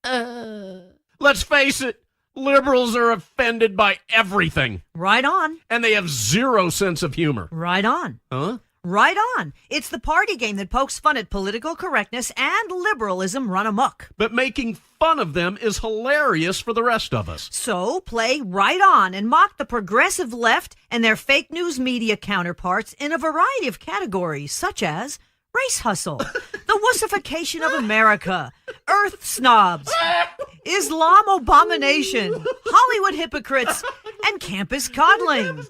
Let's face it, liberals are offended by everything. Right on. And they have zero sense of humor. Right on. Huh? Right on. It's the party game that pokes fun at political correctness and liberalism run amok. But making fun of them is hilarious for the rest of us. So play right on and mock the progressive left and their fake news media counterparts in a variety of categories, such as race hustle, the wussification of America, earth snobs, Islam abomination, Hollywood hypocrites, and campus coddling.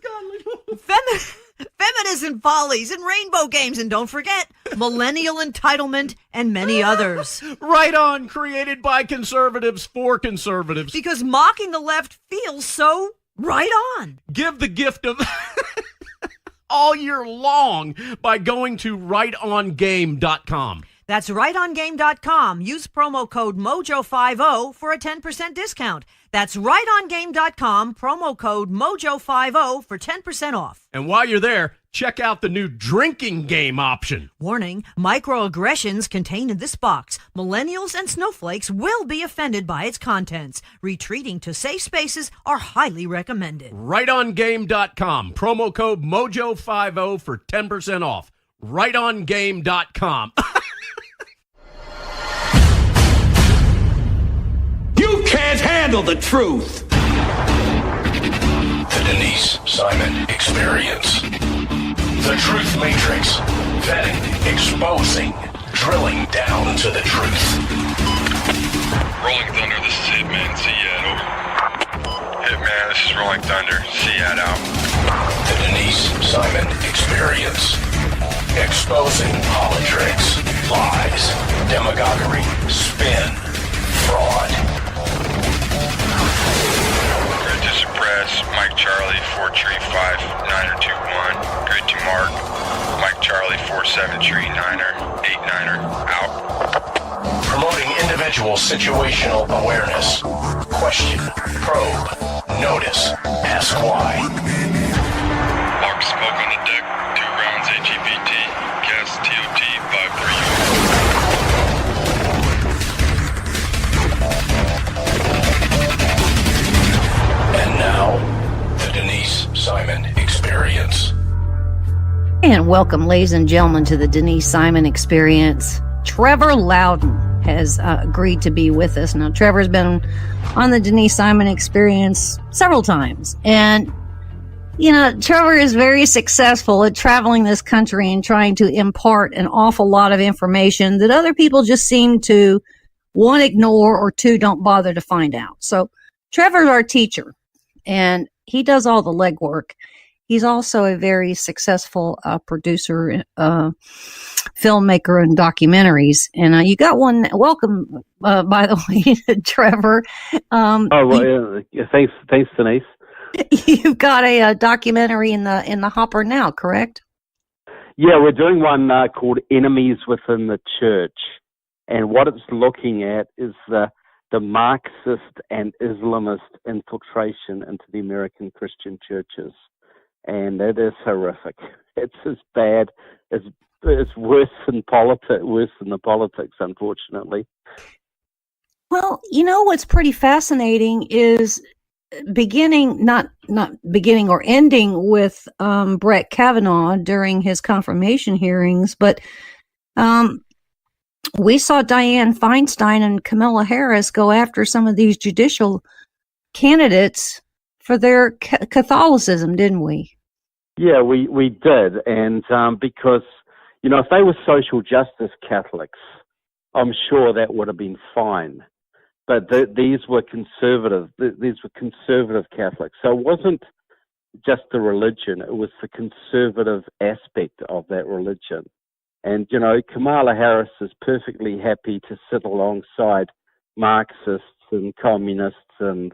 Feminism follies and rainbow games, and don't forget, millennial entitlement and many others. Right on, created by conservatives for conservatives. Because mocking the left feels so right on. Give the gift of all year long by going to RightOnGame.com. That's RightOnGame.com. Use promo code MOJO50 for a 10% discount. That's RightOnGame.com, promo code MOJO50 for 10% off. And while you're there, check out the new drinking game option. Warning, microaggressions contained in this box. Millennials and snowflakes will be offended by its contents. Retreating to safe spaces are highly recommended. RightOnGame.com, promo code MOJO50 for 10% off. RightOnGame.com. You can't handle the truth. The Denise Simon Experience. The Truth Matrix. Vetting, exposing, drilling down to the truth. Rolling Thunder, this is Hitman. Seat over. Hitman, this is Rolling Thunder. Seat out. The Denise Simon Experience. Exposing politics, lies, demagoguery, spin, fraud. Grid to suppress. Mike Charlie, 4 tree 5, 9er 2-1. Grid to mark. Mike Charlie, 4-7 tree 9er, 8-9er, out. Promoting individual situational awareness. Question, probe, notice, ask why. Mark smoke on the deck. 2 rounds AGPT. Gas TOT 5-3. And now, the Denise Simon Experience. And welcome, ladies and gentlemen, to the Denise Simon Experience. Trevor Loudon has agreed to be with us. Now, Trevor's been on the Denise Simon Experience several times. And, you know, Trevor is very successful at traveling this country and trying to impart an awful lot of information that other people just seem to, one, ignore, or two, don't bother to find out. So Trevor's our teacher, and he does all the legwork. He's also a very successful producer, filmmaker, and documentaries. And you got one. Welcome, by the way, Trevor. Thanks, Denise. You've got a documentary in the hopper now, correct? Yeah, we're doing one called "Enemies Within the Church," and what it's looking at is the Marxist and Islamist infiltration into the American Christian churches. And it is horrific. It's as bad as it's worse than the politics, unfortunately. Well, you know what's pretty fascinating is beginning, not beginning or ending with Brett Kavanaugh during his confirmation hearings, but we saw Dianne Feinstein and Kamala Harris go after some of these judicial candidates for their Catholicism, didn't we? Yeah, we did. And because, you know, if they were social justice Catholics, I'm sure that would have been fine. But these were conservative Catholics. So it wasn't just the religion, it was the conservative aspect of that religion. And, you know, Kamala Harris is perfectly happy to sit alongside Marxists and communists and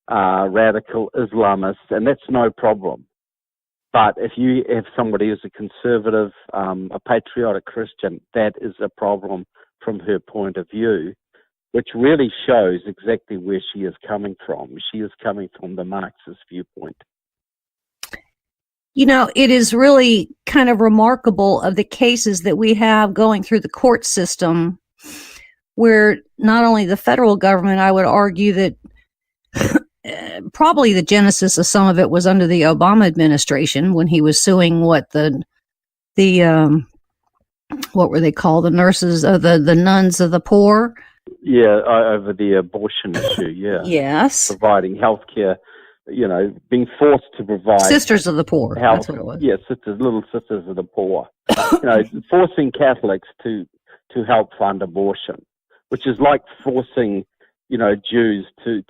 radical Islamists, and that's no problem. But if you have somebody who's a conservative, a patriotic Christian, that is a problem from her point of view, which really shows exactly where she is coming from. She is coming from the Marxist viewpoint. You know, it is really kind of remarkable of the cases that we have going through the court system where not only the federal government, I would argue that probably the genesis of some of it was under the Obama administration when he was suing what were they called? The nurses, the nuns of the poor. Yeah, over the abortion issue, yeah. Yes. Providing health care, being forced to provide... Sisters of the poor, health, that's what it was. Yeah, little sisters of the poor. Forcing Catholics to help fund abortion, which is like forcing, Jews to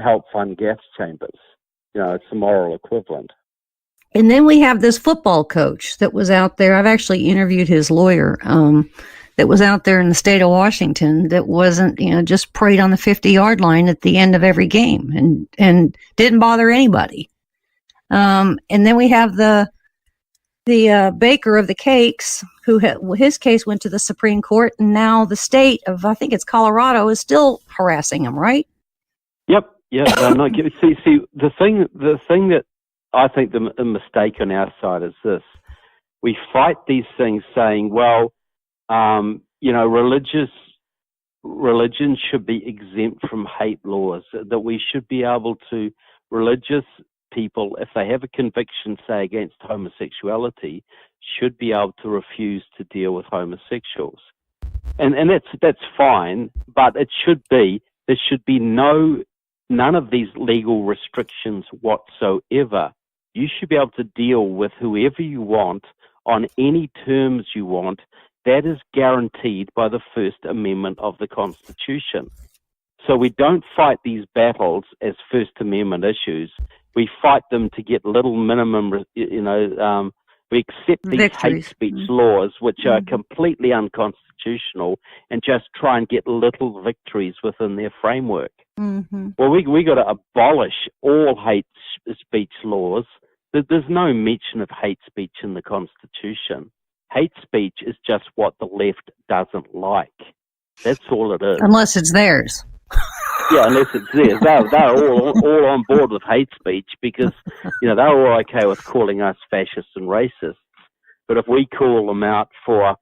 help fund gas chambers. It's a moral equivalent. And then we have this football coach that was out there. I've actually interviewed his lawyer that was out there in the state of Washington that wasn't, just prayed on the 50-yard line at the end of every game and didn't bother anybody. And then we have the baker of the cakes who his case went to the Supreme Court, and now the state of, I think it's Colorado, is still harassing him, right? Yep. Yeah. See, the thing that I think the mistake on our side is this: we fight these things, saying, "Well, religion should be exempt from hate laws. That we should be able to religious people, if they have a conviction, say against homosexuality, should be able to refuse to deal with homosexuals, and that's fine. But there should be none of these legal restrictions whatsoever. You should be able to deal with whoever you want on any terms you want. That is guaranteed by the First Amendment of the Constitution. So we don't fight these battles as First Amendment issues. We fight them to get little minimum, we accept these victories. Hate speech laws, which are completely unconstitutional, and just try and get little victories within their framework. Mm-hmm. Well, we got to abolish all hate speech laws. There's no mention of hate speech in the Constitution. Hate speech is just what the left doesn't like. That's all it is. Unless it's theirs. Yeah, unless it's theirs. They're all on board with hate speech because, they're all okay with calling us fascists and racists. But if we call them out for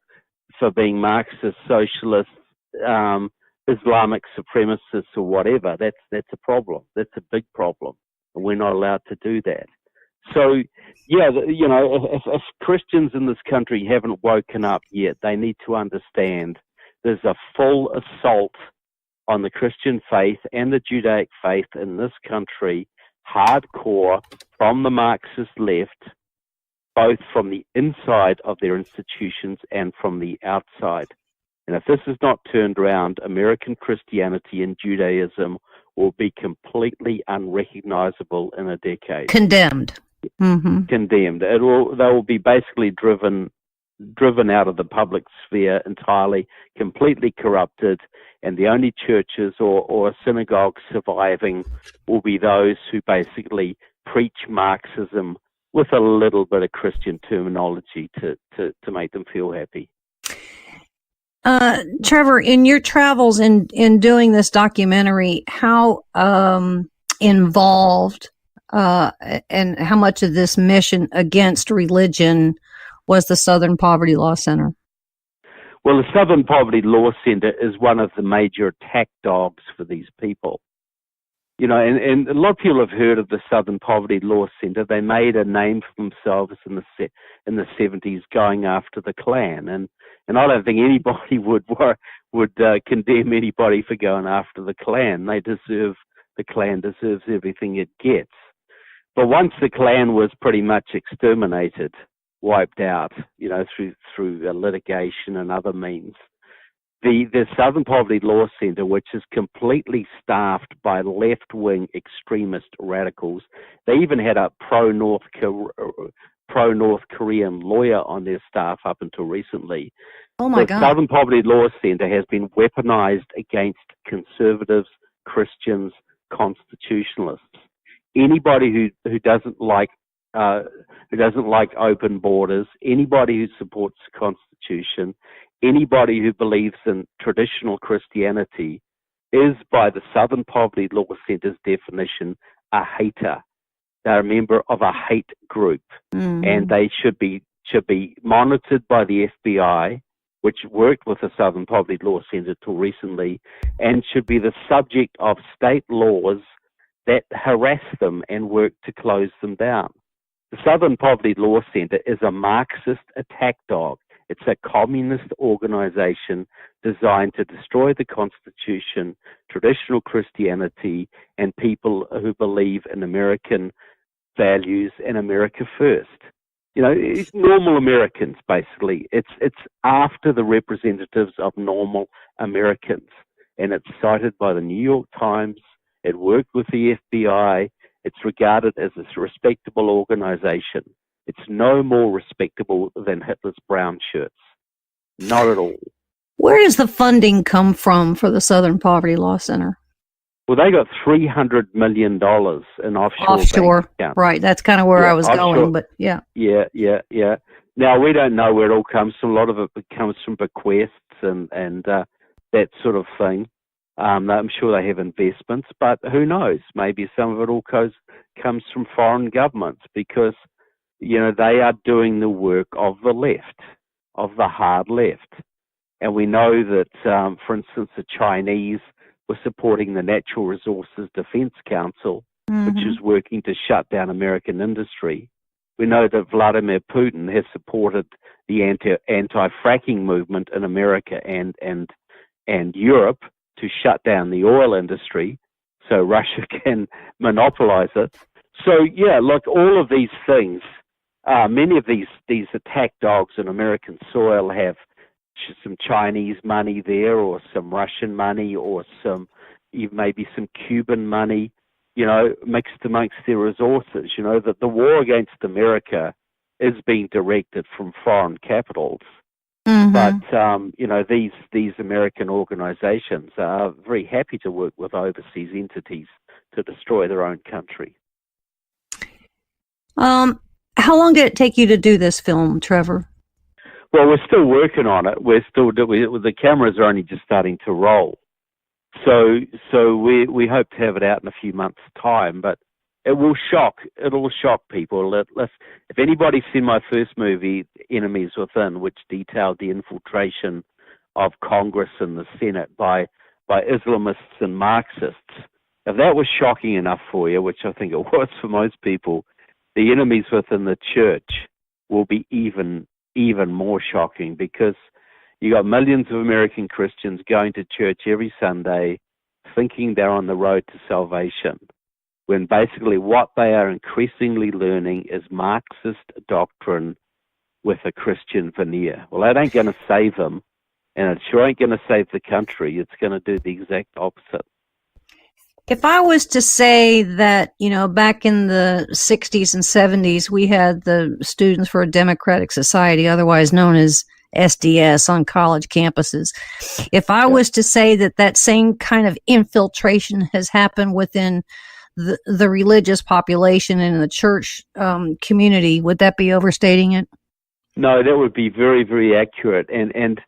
being Marxist, socialist, Islamic supremacists or whatever, that's a problem. That's a big problem. And we're not allowed to do that. So, yeah, if Christians in this country haven't woken up yet, they need to understand there's a full assault on the Christian faith and the Judaic faith in this country, hardcore, from the Marxist left, both from the inside of their institutions and from the outside. And if this is not turned around, American Christianity and Judaism will be completely unrecognizable in a decade. Condemned. Mm-hmm. Condemned. They will be basically driven out of the public sphere entirely, completely corrupted, and the only churches or synagogues surviving will be those who basically preach Marxism with a little bit of Christian terminology to make them feel happy. Trevor, in your travels in doing this documentary, how involved and how much of this mission against religion was the Southern Poverty Law Center? Well, the Southern Poverty Law Center is one of the major attack dogs for these people. And a lot of people have heard of the Southern Poverty Law Center. They made a name for themselves in the 70s going after the Klan. And I don't think anybody would condemn anybody for going after the Klan. The Klan deserves everything it gets. But once the Klan was pretty much exterminated, wiped out, through litigation and other means, the Southern Poverty Law Center, which is completely staffed by left-wing extremist radicals, they even had a pro-North Korean lawyer on their staff up until recently. Oh my God. The Southern Poverty Law Center has been weaponized against conservatives, Christians, constitutionalists. Anybody who doesn't like open borders, anybody who supports the Constitution, anybody who believes in traditional Christianity is, by the Southern Poverty Law Center's definition, a hater. They're a member of a hate group, and they should be monitored by the FBI. which worked with the Southern Poverty Law Center till recently, and should be the subject of state laws that harass them and work to close them down. The Southern Poverty Law Center is a Marxist attack dog. It's a communist organization designed to destroy the Constitution, traditional Christianity, and people who believe in American values and America first. You know, it's normal Americans, basically. It's after the representatives of normal Americans. And it's cited by the New York Times. It worked with the FBI. It's regarded as a respectable organization. It's no more respectable than Hitler's brown shirts. Not at all. Where does the funding come from for the Southern Poverty Law Center? Well, they got $300 million in offshore bank accounts. Right. That's kind of where I was going, but yeah. Yeah. Now, we don't know where it all comes from. A lot of it comes from bequests and that sort of thing. I'm sure they have investments, but who knows? Maybe some of it all comes from foreign governments because, you know, they are doing the work of the left, of the hard left. And we know that, for instance, the Chinese were supporting the Natural Resources Defense Council, which is working to shut down American industry. We know that Vladimir Putin has supported the anti-fracking movement in America and Europe to shut down the oil industry so Russia can monopolize it. So, yeah, look, all of these things, many of these attack dogs in American soil have some Chinese money there or some Russian money or maybe some Cuban money, you know, mixed amongst their resources. You know, that the war against America is being directed from foreign capitals. But, you know, these American organizations are very happy to work with overseas entities to destroy their own country. How long did it take you to do this film, Trevor? Well, we're still working on it. The cameras are only just starting to roll. So we hope to have it out in a few months' time, but it'll shock people. If anybody's seen my first movie, Enemies Within, which detailed the infiltration of Congress and the Senate by Islamists and Marxists, if that was shocking enough for you, which I think it was for most people, the enemies within the church will be even more shocking, because you got millions of American Christians going to church every Sunday thinking they're on the road to salvation, when basically what they are increasingly learning is Marxist doctrine with a Christian veneer. Well, that ain't going to save them, and it sure ain't going to save the country. It's going to do the exact opposite. If I was to say that, you know, back in the 60s and 70s, we had the Students for a Democratic Society, otherwise known as SDS, on college campuses. If I was to say that same kind of infiltration has happened within the religious population and the church community, would that be overstating it? No, that would be very, very accurate. And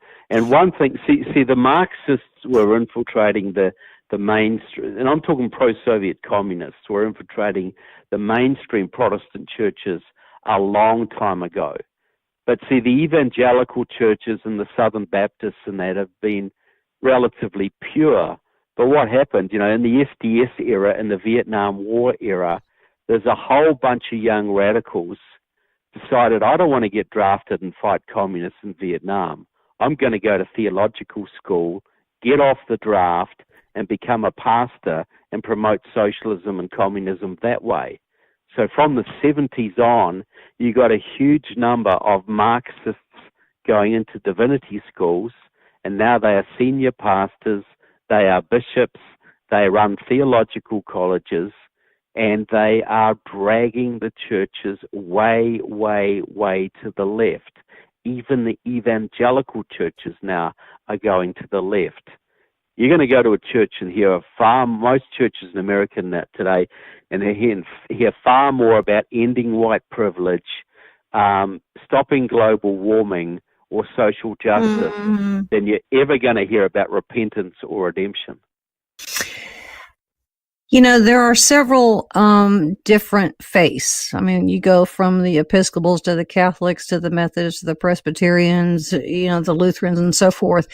one thing, see, the Marxists were infiltrating the mainstream, and I'm talking pro-Soviet communists, were infiltrating the mainstream Protestant churches a long time ago. But see, the evangelical churches and the Southern Baptists and that have been relatively pure. But what happened, you know, in the SDS era, in the Vietnam War era, there's a whole bunch of young radicals decided, I don't want to get drafted and fight communists in Vietnam. I'm going to go to theological school, get off the draft, and become a pastor and promote socialism and communism that way. So from the 70s on, you got a huge number of Marxists going into divinity schools, and now they are senior pastors, they are bishops, they run theological colleges, and they are dragging the churches way, way, way to the left. Even the evangelical churches now are going to the left. You're going to go to a church and hear most churches in America today, and hear far more about ending white privilege, stopping global warming, or social justice than you're ever going to hear about repentance or redemption. You know, there are several different faiths. I mean, you go from the Episcopals to the Catholics to the Methodists to the Presbyterians, you know, the Lutherans and so forth.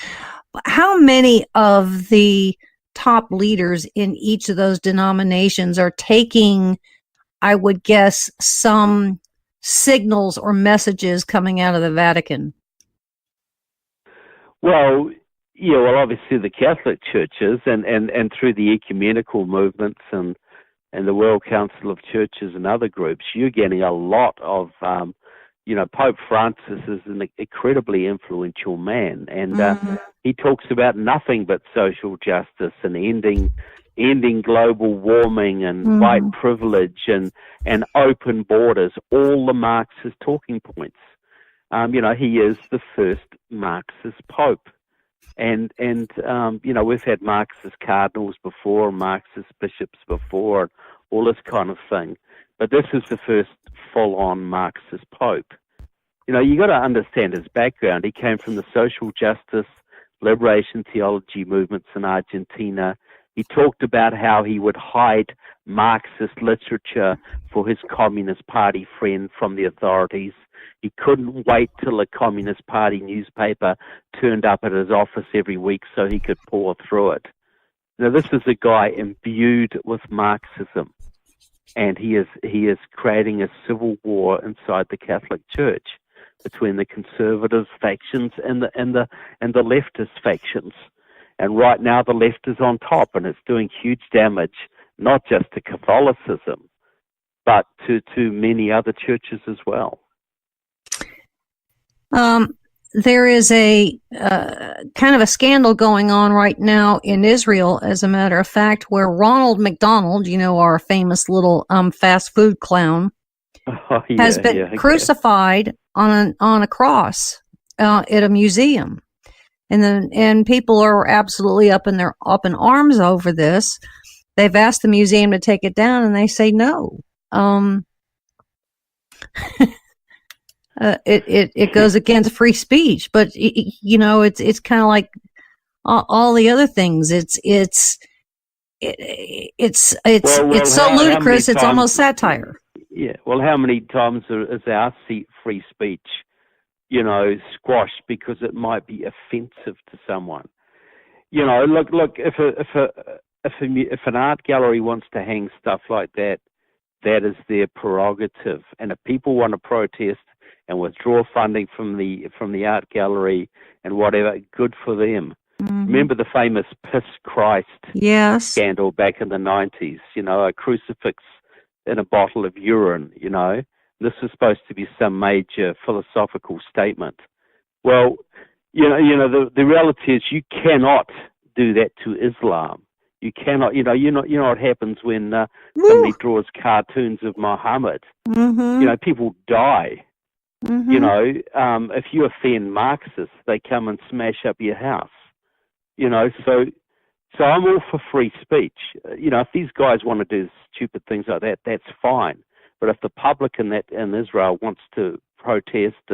How many of the top leaders in each of those denominations are taking, I would guess, some signals or messages coming out of the Vatican? Well, yeah, well, obviously the Catholic churches and through the ecumenical movements and the World Council of Churches and other groups, you're getting a lot of, Pope Francis is an incredibly influential man, and he talks about nothing but social justice and ending global warming and white privilege and open borders, all the Marxist talking points. He is the first Marxist Pope. And we've had Marxist cardinals before, Marxist bishops before, all this kind of thing. But this is the first full-on Marxist Pope. You got to understand his background. He came from the social justice, liberation theology movements in Argentina. He talked about how he would hide Marxist literature for his Communist Party friend from the authorities. He couldn't wait till a Communist Party newspaper turned up at his office every week so he could pore through it. Now, this is a guy imbued with Marxism, and he is creating a civil war inside the Catholic Church between the conservative factions and the leftist factions. And right now, the left is on top, and it's doing huge damage, not just to Catholicism, but to many other churches as well. There is a kind of a scandal going on right now in Israel, as a matter of fact, where Ronald McDonald, our famous little fast food clown, has been crucified on a cross at a museum, and people are absolutely up in arms over this. They've asked the museum to take it down, and they say no. It goes against free speech, but it's kind of like all the other things. It's so ludicrous. It's almost satire. Yeah. Well, how many times is our free speech, squashed because it might be offensive to someone? Look. If an art gallery wants to hang stuff like that, that is their prerogative. And if people want to protest and withdraw funding from the art gallery and whatever, good for them. Mm-hmm. Remember the famous Piss Christ scandal back in the 90s, a crucifix in a bottle of urine, This is supposed to be some major philosophical statement. Well, the reality is you cannot do that to Islam. You cannot, you know what happens when somebody draws cartoons of Muhammad. Mm-hmm. People die. Mm-hmm. If you offend Marxists, they come and smash up your house. So I'm all for free speech. If these guys want to do stupid things like that, that's fine. But if the public in Israel wants to protest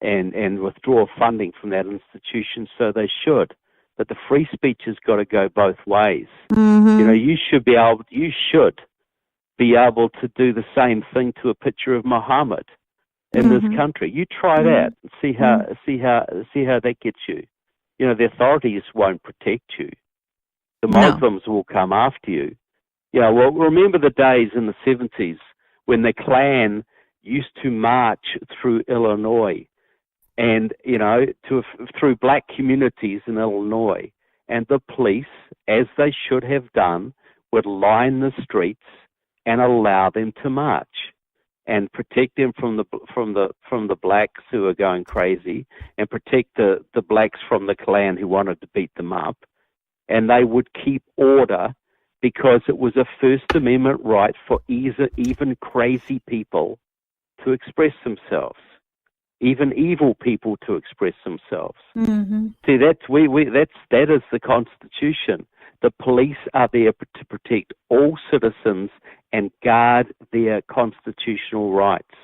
and withdraw funding from that institution, so they should. But the free speech has got to go both ways. Mm-hmm. You should be able to do the same thing to a picture of Muhammad in this country. You try that and see how that gets you. The authorities won't protect you. The Muslims will come after you. Well, remember the days in the 70s when the Klan used to march through Illinois and, through black communities in Illinois, and the police, as they should have done, would line the streets and allow them to march and protect them from the blacks who are going crazy, and protect the blacks from the Klan who wanted to beat them up. And they would keep order because it was a First Amendment right for even crazy people to express themselves, even evil people to express themselves. Mm-hmm. See, that is the Constitution. The police are there to protect all citizens and guard their constitutional rights.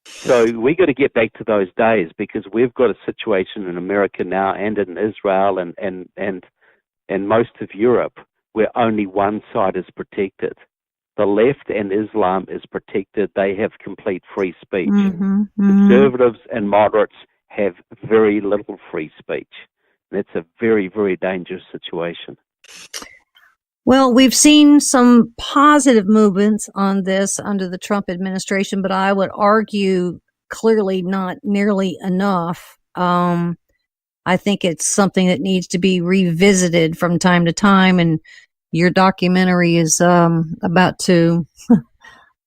So we got to get back to those days, because we've got a situation in America now and in Israel and most of Europe where only one side is protected. The left and Islam is protected. They have complete free speech. Conservatives and moderates have very little free speech. That's a very, very dangerous situation. Well, we've seen some positive movements on this under the Trump administration, but I would argue clearly not nearly enough. I think it's something that needs to be revisited from time to time, and your documentary is about to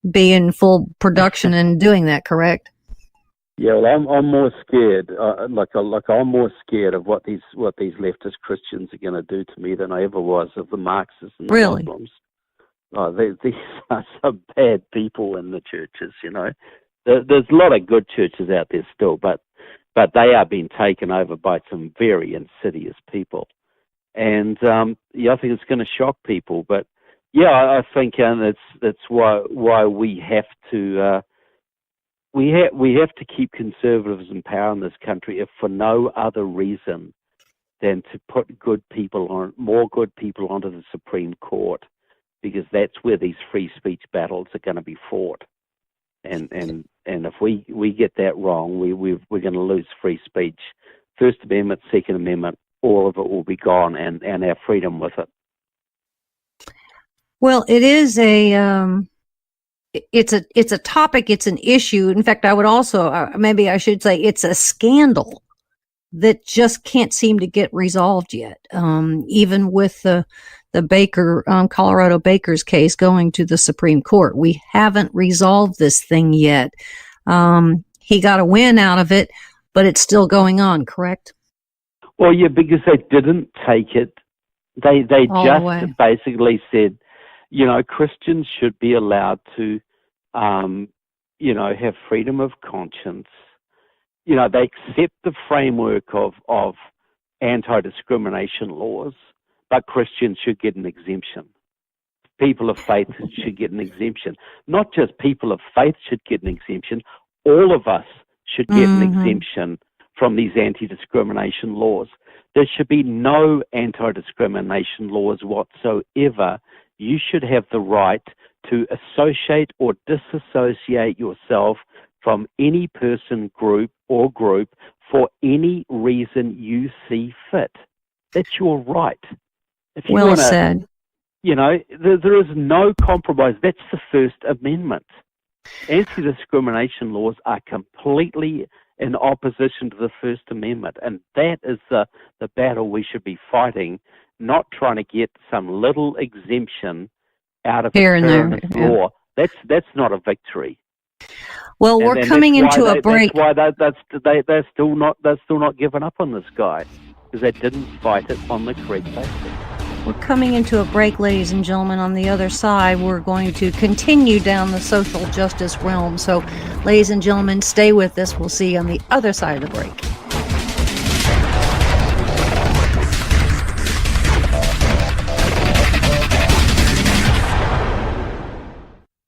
be in full production and doing that, correct? Yeah, well, I'm more scared. I'm more scared of what these leftist Christians are going to do to me than I ever was of the Marxists and the Muslims. These are some bad people in the churches. You know, there's a lot of good churches out there still, but they are being taken over by some very insidious people. And I think it's going to shock people. But yeah, I think that's why we have to we have to keep conservatives in power in this country, if for no other reason than to put more good people onto the Supreme Court, because that's where these free speech battles are going to be fought. And if we get that wrong, we're going to lose free speech. First Amendment, Second Amendment, all of it will be gone, and our freedom with it. Well, it is it's a topic, it's an issue. In fact, I would also, maybe I should say, it's a scandal that just can't seem to get resolved yet. Even with the Baker, Colorado Baker's case going to the Supreme Court, we haven't resolved this thing yet. He got a win out of it, but it's still going on, correct? Well, yeah, because they didn't take it. They just basically said, you know, Christians should be allowed to, have freedom of conscience. You know, they accept the framework of anti-discrimination laws, but Christians should get an exemption. People of faith should get an exemption. Not just people of faith should get an exemption. All of us should get an exemption from these anti-discrimination laws. There should be no anti-discrimination laws whatsoever. You should have the right to associate or disassociate yourself from any person, group for any reason you see fit. That's your right. If you well said. You know, there is no compromise. That's the First Amendment. Anti-discrimination laws are completely in opposition to the First Amendment, and that is the battle we should be fighting, not trying to get some little exemption out of here and there law. That's not a victory. Well, we're coming into a break. That's why they're still not giving up on this guy, because they didn't fight it on the correct basis. We're coming into a break, ladies and gentlemen. On the other side, we're going to continue down the social justice realm. So, ladies and gentlemen, stay with us. We'll see you on the other side of the break.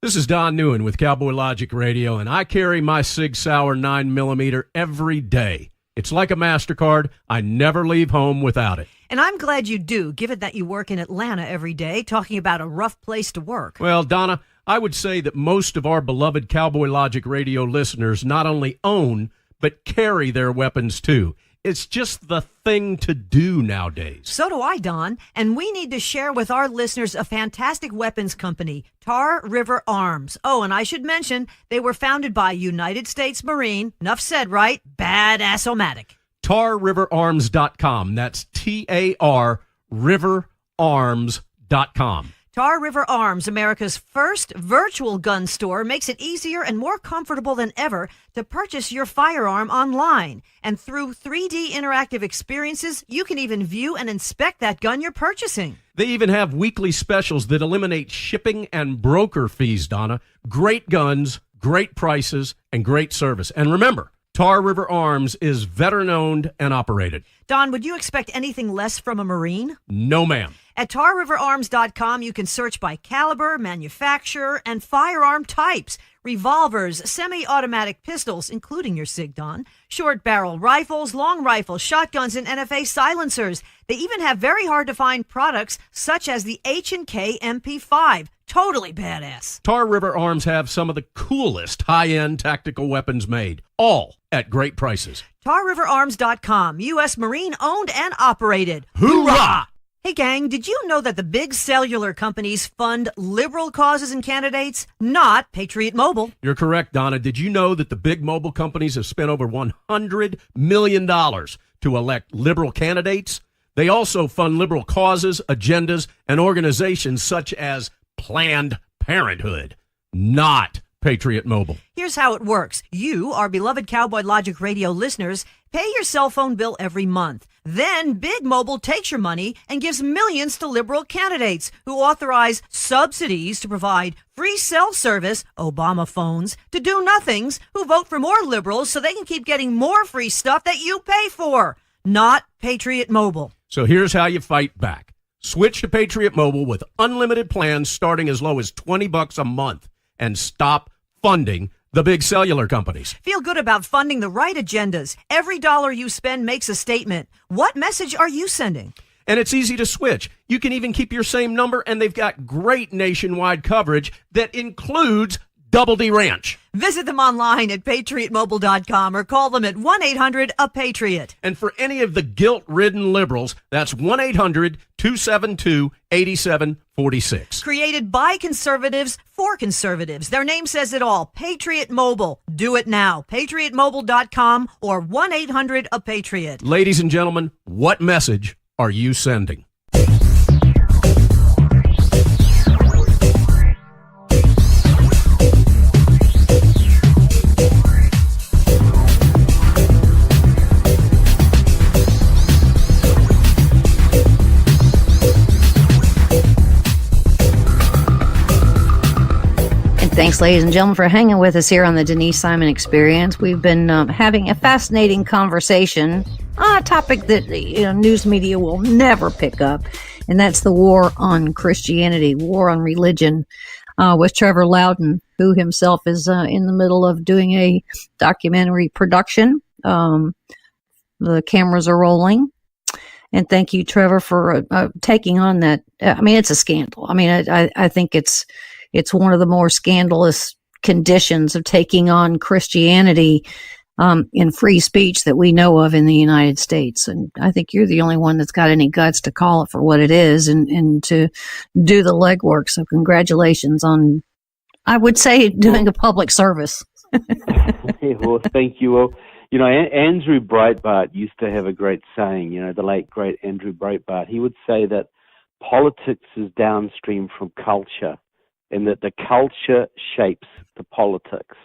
This is Don Newen with Cowboy Logic Radio, and I carry my Sig Sauer 9mm every day. It's like a MasterCard. I never leave home without it. And I'm glad you do, given that you work in Atlanta every day, talking about a rough place to work. Well, Donna, I would say that most of our beloved Cowboy Logic Radio listeners not only own, but carry their weapons too. It's just the thing to do nowadays. So do I, Don. And we need to share with our listeners a fantastic weapons company, Tar River Arms. Oh, and I should mention, they were founded by United States Marine, enough said, right? Badass-o-matic. TarRiverArms.com. That's TAR Riverarms.com. Tar River Arms, America's first virtual gun store, makes it easier and more comfortable than ever to purchase your firearm online. And through 3D interactive experiences, you can even view and inspect that gun you're purchasing. They even have weekly specials that eliminate shipping and broker fees, Donna. Great guns, great prices, and great service. And remember, Tar River Arms is veteran-owned and operated. Don, would you expect anything less from a Marine? No, ma'am. At TarRiverArms.com, you can search by caliber, manufacturer, and firearm types. Revolvers, semi-automatic pistols, including your SIG, Don, short barrel rifles, long rifles, shotguns, and NFA silencers. They even have very hard-to-find products such as the H&K MP5. Totally badass. Tar River Arms have some of the coolest high-end tactical weapons made, all at great prices. TarRiverArms.com, U.S. Marine owned and operated. Hoorah! Hey, gang, did you know that the big cellular companies fund liberal causes and candidates, not Patriot Mobile? You're correct, Donna. Did you know that the big mobile companies have spent over $100 million to elect liberal candidates? They also fund liberal causes, agendas, and organizations such as Planned Parenthood, not Patriot Mobile. Here's how it works. You, our beloved Cowboy Logic Radio listeners, pay your cell phone bill every month. Then Big Mobile takes your money and gives millions to liberal candidates who authorize subsidies to provide free cell service, Obama phones, to do-nothings who vote for more liberals so they can keep getting more free stuff that you pay for. Not Patriot Mobile. So here's how you fight back. Switch to Patriot Mobile with unlimited plans starting as low as $20 a month and stop funding the big cellular companies. Feel good about funding the right agendas. Every dollar you spend makes a statement. What message are you sending? And it's easy to switch. You can even keep your same number, and they've got great nationwide coverage that includes Double D Ranch. Visit them online at patriotmobile.com or call them at 1-800-A-PATRIOT. And for any of the guilt-ridden liberals, that's 1-800-272-8746. Created by conservatives for conservatives. Their name says it all. Patriot Mobile. Do it now. patriotmobile.com or 1-800-A-PATRIOT. Ladies and gentlemen, what message are you sending? Thanks, ladies and gentlemen, for hanging with us here on the Denise Simon Experience. We've been having a fascinating conversation on a topic that news media will never pick up, and that's the war on Christianity, war on religion, with Trevor Loudon, who himself is in the middle of doing a documentary production. The cameras are rolling. And thank you, Trevor, for taking on that. I mean, it's a scandal. I mean, I think it's one of the more scandalous conditions of taking on Christianity in free speech that we know of in the United States. And I think you're the only one that's got any guts to call it for what it is and to do the legwork. So congratulations on, I would say, doing a public service. Well, thank you. Well, Andrew Breitbart used to have a great saying, the late, great Andrew Breitbart. He would say that politics is downstream from culture, and that the culture shapes the politics.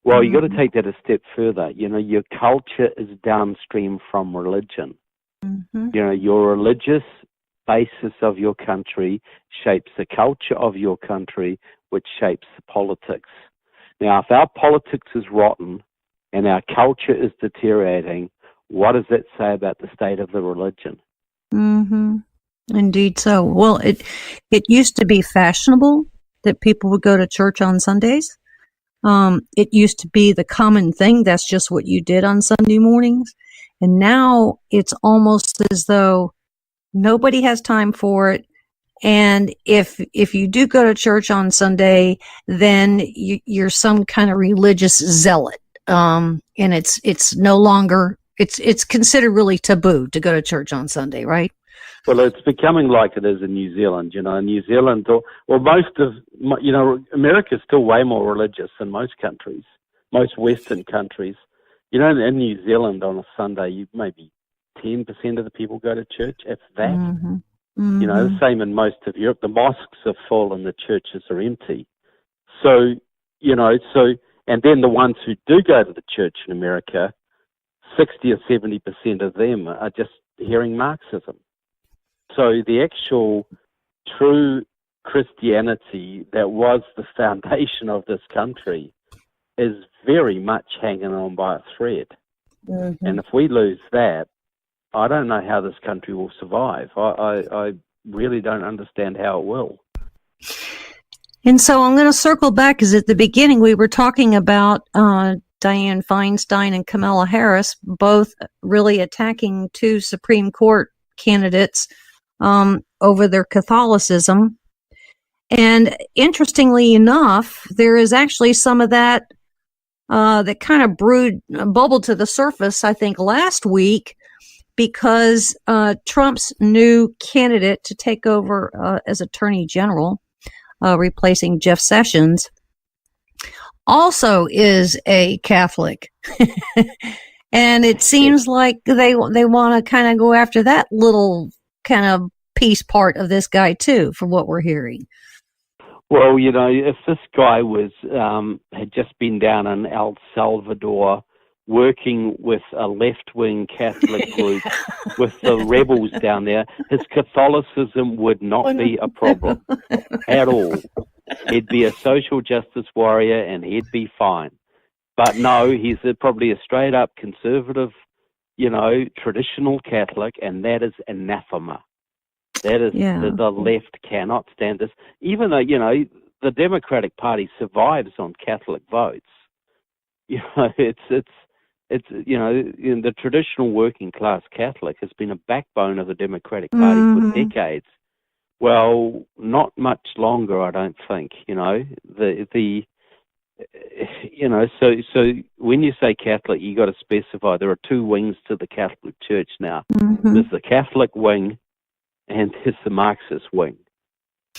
Well, you got to take that a step further. Your culture is downstream from religion. Mm-hmm. Your religious basis of your country shapes the culture of your country, which shapes the politics. Now, if our politics is rotten and our culture is deteriorating, what does that say about the state of the religion? Mm-hmm. Indeed so. Well, it used to be fashionable that people would go to church on Sundays. It used to be the common thing. That's just what you did on Sunday mornings. And now it's almost as though nobody has time for it. And if you do go to church on Sunday, then you're some kind of religious zealot. And it's no longer, it's considered really taboo to go to church on Sunday, right? Well, it's becoming like it is in New Zealand. New Zealand, America's still way more religious than most countries, most Western countries. In New Zealand on a Sunday, maybe 10% of the people go to church, if that. Mm-hmm. Mm-hmm. The same in most of Europe. The mosques are full and the churches are empty. So, and then the ones who do go to the church in America, 60 or 70% of them are just hearing Marxism. So the actual true Christianity that was the foundation of this country is very much hanging on by a thread. Mm-hmm. And if we lose that, I don't know how this country will survive. I really don't understand how it will. And so I'm going to circle back, because at the beginning we were talking about Dianne Feinstein and Kamala Harris both really attacking two Supreme Court candidates over their Catholicism. And interestingly enough, there is actually some of that that kind of bubbled to the surface, I think, last week, because Trump's new candidate to take over as Attorney General, replacing Jeff Sessions, also is a Catholic. And it seems like they want to kind of go after that little kind of piece part of this guy too, from what we're hearing. Well, you know, if this guy was had just been down in El Salvador working with a left-wing Catholic group with the rebels down there, his Catholicism would not be a problem at all. He'd be a social justice warrior and he'd be fine. But no, he's probably a straight-up conservative, you know, traditional Catholic, and that is anathema. That is, the left cannot stand this. Even though, you know, the Democratic Party survives on Catholic votes. You know, it's you know, the traditional working class Catholic has been a backbone of the Democratic Party for decades. Well, not much longer, I don't think. You know, you know, so when you say Catholic, you got to specify there are two wings to the Catholic Church now. There's the Catholic wing, and there's the Marxist wing.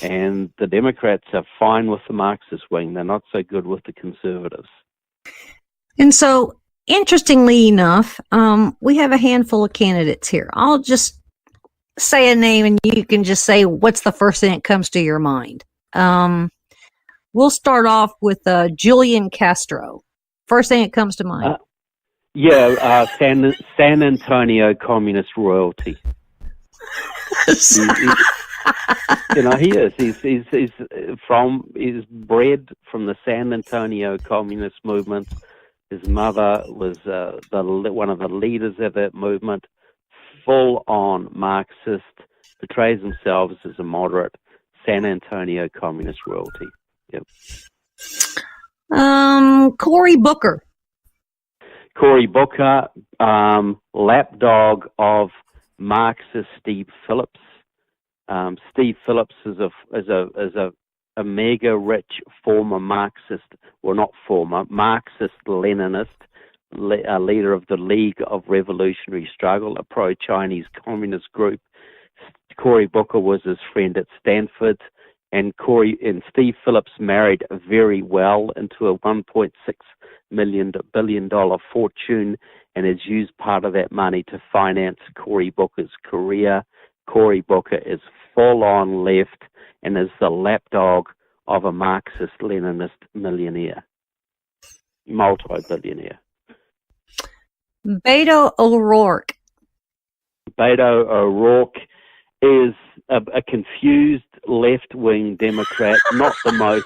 And the Democrats are fine with the Marxist wing. They're not so good with the conservatives. And so, interestingly enough, we have a handful of candidates here. I'll just say a name and you can just say what's the first thing that comes to your mind. We'll start off with Julian Castro. First thing that comes to mind. San Antonio communist royalty. You know, he is. He's bred from the San Antonio communist movement. His mother was one of the leaders of that movement. Full-on Marxist, portrays themselves as a moderate San Antonio communist royalty. Yep. Cory Booker. Cory Booker, lapdog of Marxist Steve Phillips. Steve Phillips is a mega rich former Marxist, well, not former, Marxist-Leninist, a leader of the League of Revolutionary Struggle, a pro-Chinese communist group. Cory Booker was his friend at Stanford, and Steve Phillips married very well into a $1.6 billion fortune, and has used part of that money to finance Cory Booker's career. Cory Booker is full-on left and is the lapdog of a Marxist-Leninist millionaire, multi-billionaire. Beto O'Rourke. Beto O'Rourke is a confused left-wing Democrat, not the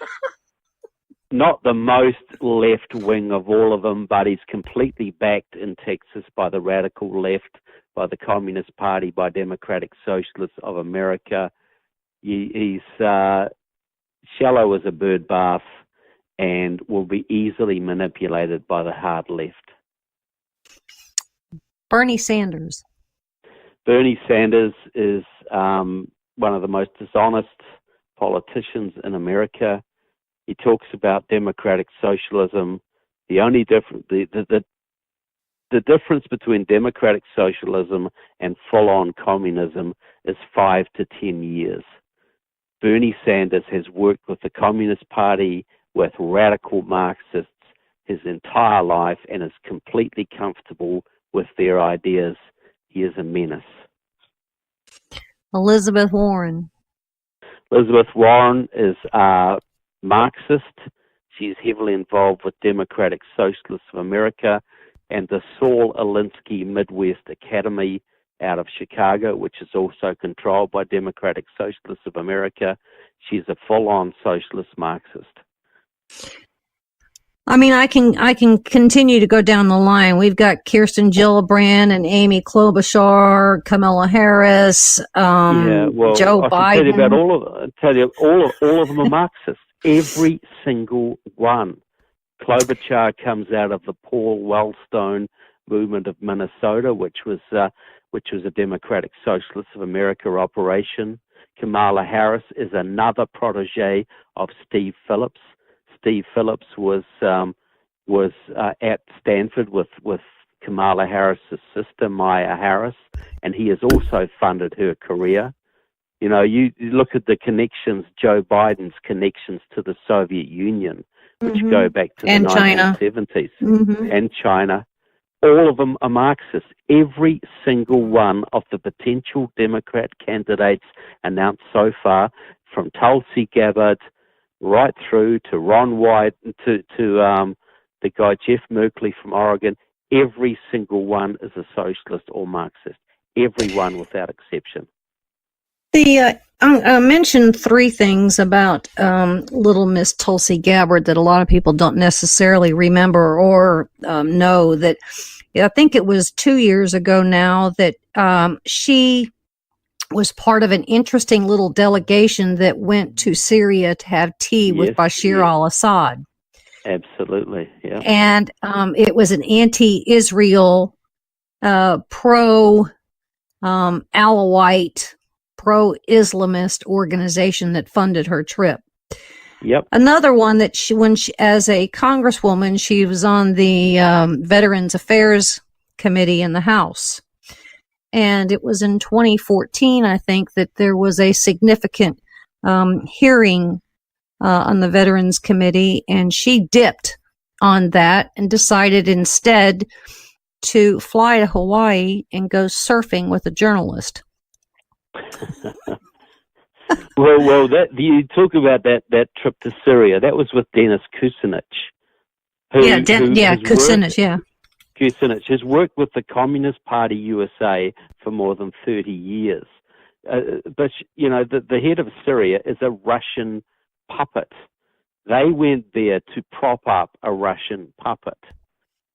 most left-wing of all of them, but he's completely backed in Texas by the radical left, by the Communist Party, by Democratic Socialists of America. He's shallow as a bird bath and will be easily manipulated by the hard left. Bernie Sanders. Bernie Sanders is one of the most dishonest politicians in America. He talks about democratic socialism. The only the difference between democratic socialism and full-on communism is 5 to 10 years. Bernie Sanders has worked with the Communist Party, with radical Marxists his entire life, and is completely comfortable with their ideas. He is a menace. Elizabeth Warren. Elizabeth Warren is a Marxist. She's heavily involved with Democratic Socialists of America and the Saul Alinsky Midwest Academy out of Chicago, which is also controlled by Democratic Socialists of America. She's a full-on socialist Marxist. I mean, I can continue to go down the line. We've got Kirsten Gillibrand and Amy Klobuchar, Kamala Harris, Joe Biden. I can tell you about all of them. All of them are Marxists. Every single one. Klobuchar comes out of the Paul Wellstone movement of Minnesota, which was which was a Democratic Socialists of America operation. Kamala Harris is another protege of Steve Phillips. Steve Phillips was at Stanford with Kamala Harris's sister, Maya Harris, and he has also funded her career. You know, you look at the connections, Joe Biden's connections to the Soviet Union, which go back to the 1970s, and China. All of them are Marxists. Every single one of the potential Democrat candidates announced so far, from Tulsi Gabbard right through to Ron White, to the guy Jeff Merkley from Oregon, every single one is a socialist or Marxist. Every one without exception. I mentioned three things about little Miss Tulsi Gabbard that a lot of people don't necessarily remember or know. That I think it was 2 years ago now that she was part of an interesting little delegation that went to Syria to have tea with Bashir al-Assad. Absolutely, yeah. And it was an anti-Israel, pro-Alawite, pro-Islamist organization that funded her trip. Yep. Another one that when she, as a congresswoman, she was on the Veterans Affairs Committee in the House. And it was in 2014, I think, that there was a significant hearing on the Veterans Committee, and she dipped on that and decided instead to fly to Hawaii and go surfing with a journalist. Well, that you talk about that trip to Syria. That was with Denis Kucinich. Kucinich has worked with the Communist Party USA for more than 30 years. But you know, the head of Syria is a Russian puppet. They went there to prop up a Russian puppet,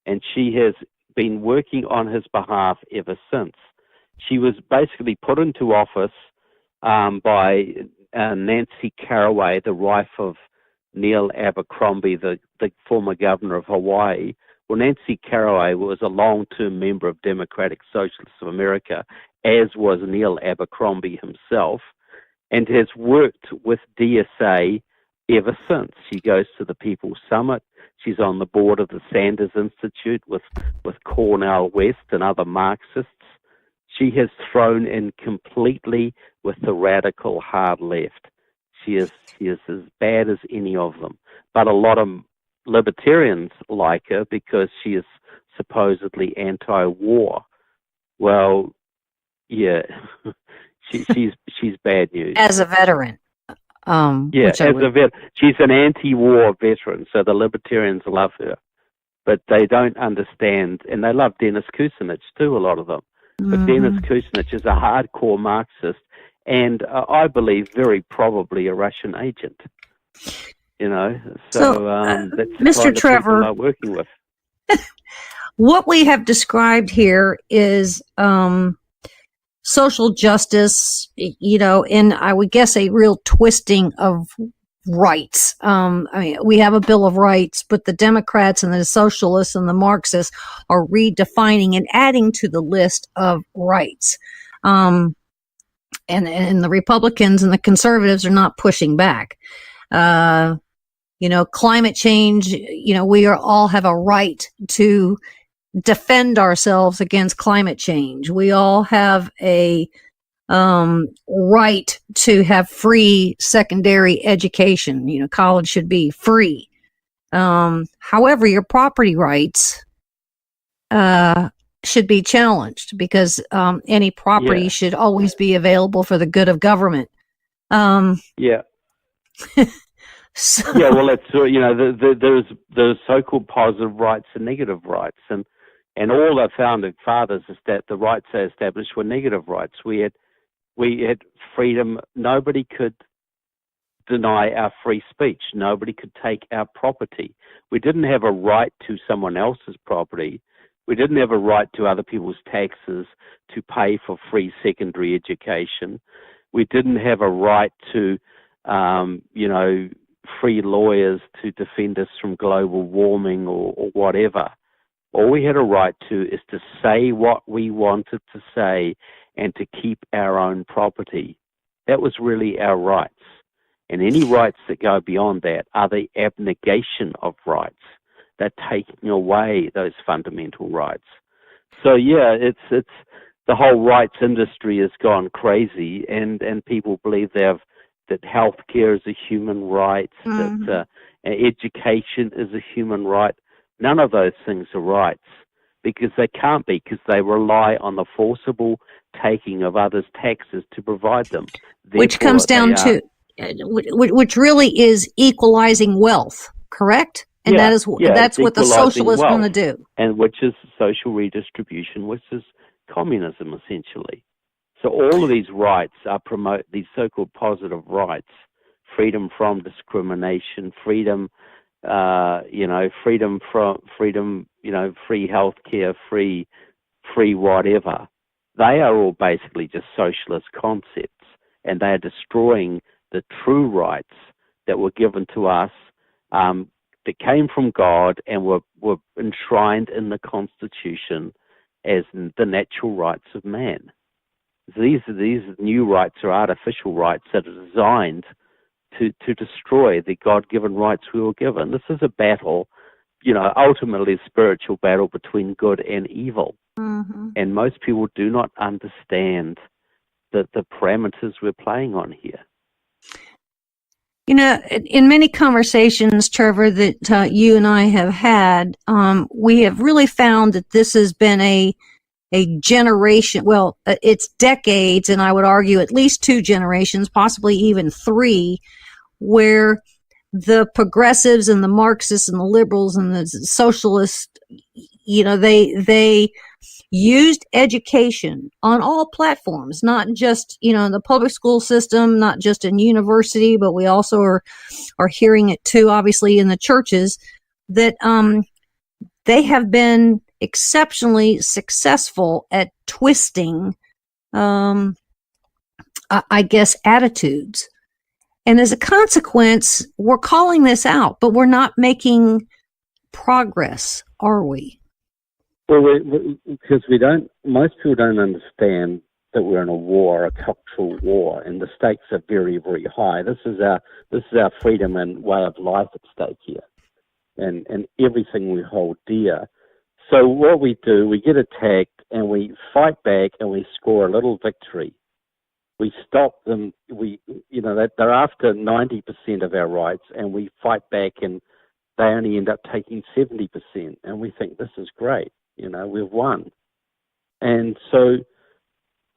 and she has been working on his behalf ever since. She was basically put into office by Nancy Caraway, the wife of Neil Abercrombie, the former governor of Hawaii. Well, Nancy Caraway was a long-term member of Democratic Socialists of America, as was Neil Abercrombie himself, and has worked with DSA ever since. She goes to the People's Summit. She's on the board of the Sanders Institute with Cornel West and other Marxists. She has thrown in completely with the radical hard left. She is as bad as any of them. But a lot of libertarians like her because she is supposedly anti-war. Well, yeah, she's bad news. As a veteran. She's an anti-war veteran, so the libertarians love her. But they don't understand, and they love Denis Kucinich too, a lot of them. But Denis Kucinich is a hardcore Marxist, and I believe very probably a Russian agent. You know, so that's Mr. kind Trevor, of people I'm working with. What we have described here is social justice, you know, in, I would guess, a real twisting of rights. I mean, we have a Bill of Rights, but the Democrats and the socialists and the Marxists are redefining and adding to the list of rights. And the Republicans and the conservatives are not pushing back. You know, climate change, you know, we all have a right to defend ourselves against climate change. We all have a right to have free secondary education. You know, college should be free. However, your property rights should be challenged because any property should always be available for the good of government. So, well, that's you know, there's so-called positive rights and negative rights, and all the founding fathers is that the rights they established were negative rights. We had freedom. Nobody could deny our free speech. Nobody could take our property. We didn't have a right to someone else's property. We didn't have a right to other people's taxes to pay for free secondary education. We didn't have a right to, you know, free lawyers to defend us from global warming or whatever. All we had a right to is to say what we wanted to say and to keep our own property. That was really our rights. And any rights that go beyond that are the abnegation of rights. They're taking away those fundamental rights. So yeah, it's the whole rights industry has gone crazy, and people believe that healthcare is a human right, that education is a human right. None of those things are rights, because they can't be, because they rely on the forcible taking of others' taxes to provide them. Which comes down to, which really is equalizing wealth, correct? And that's what the socialists want to do. And which is social redistribution, which is communism, essentially. So all of these rights are these so-called positive rights: freedom from discrimination, freedom free healthcare, free whatever. They are all basically just socialist concepts, and they are destroying the true rights that were given to us, that came from God and were enshrined in the Constitution as the natural rights of man. These new rights are artificial rights that are designed to destroy the God-given rights we were given. This is a battle, ultimately a spiritual battle between good and evil. Mm-hmm. And most people do not understand the parameters we're playing on here. In many conversations, Trevor, that you and I have had, we have really found that this has been a generation, well, it's decades, and I would argue at least 2 generations, possibly even 3, where the progressives and the Marxists and the liberals and the socialists, they used education on all platforms, not just, the public school system, not just in university, but we also are hearing it too, obviously, in the churches, that they have been exceptionally successful at twisting, attitudes. And as a consequence, we're calling this out, but we're not making progress, are we? Well, because most people don't understand that we're in a war, a cultural war, and the stakes are very, very high. This is our freedom and way of life at stake here, and everything we hold dear. So what we do, we get attacked and we fight back and we score a little victory. We stop them. They're after 90% of our rights, and we fight back, and they only end up taking 70%, and we think this is great. We've won. And so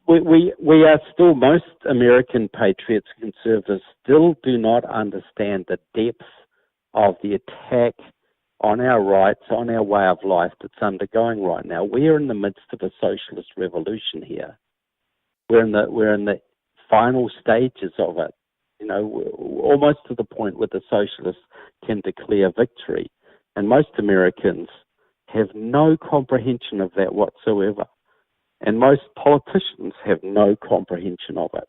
we are still, most American patriots, conservatives, still do not understand the depth of the attack on our rights, on our way of life that's undergoing right now. We're in the midst of a socialist revolution here. We're in the final stages of it. Almost to the point where the socialists can declare victory. And most Americans have no comprehension of that whatsoever. And most politicians have no comprehension of it,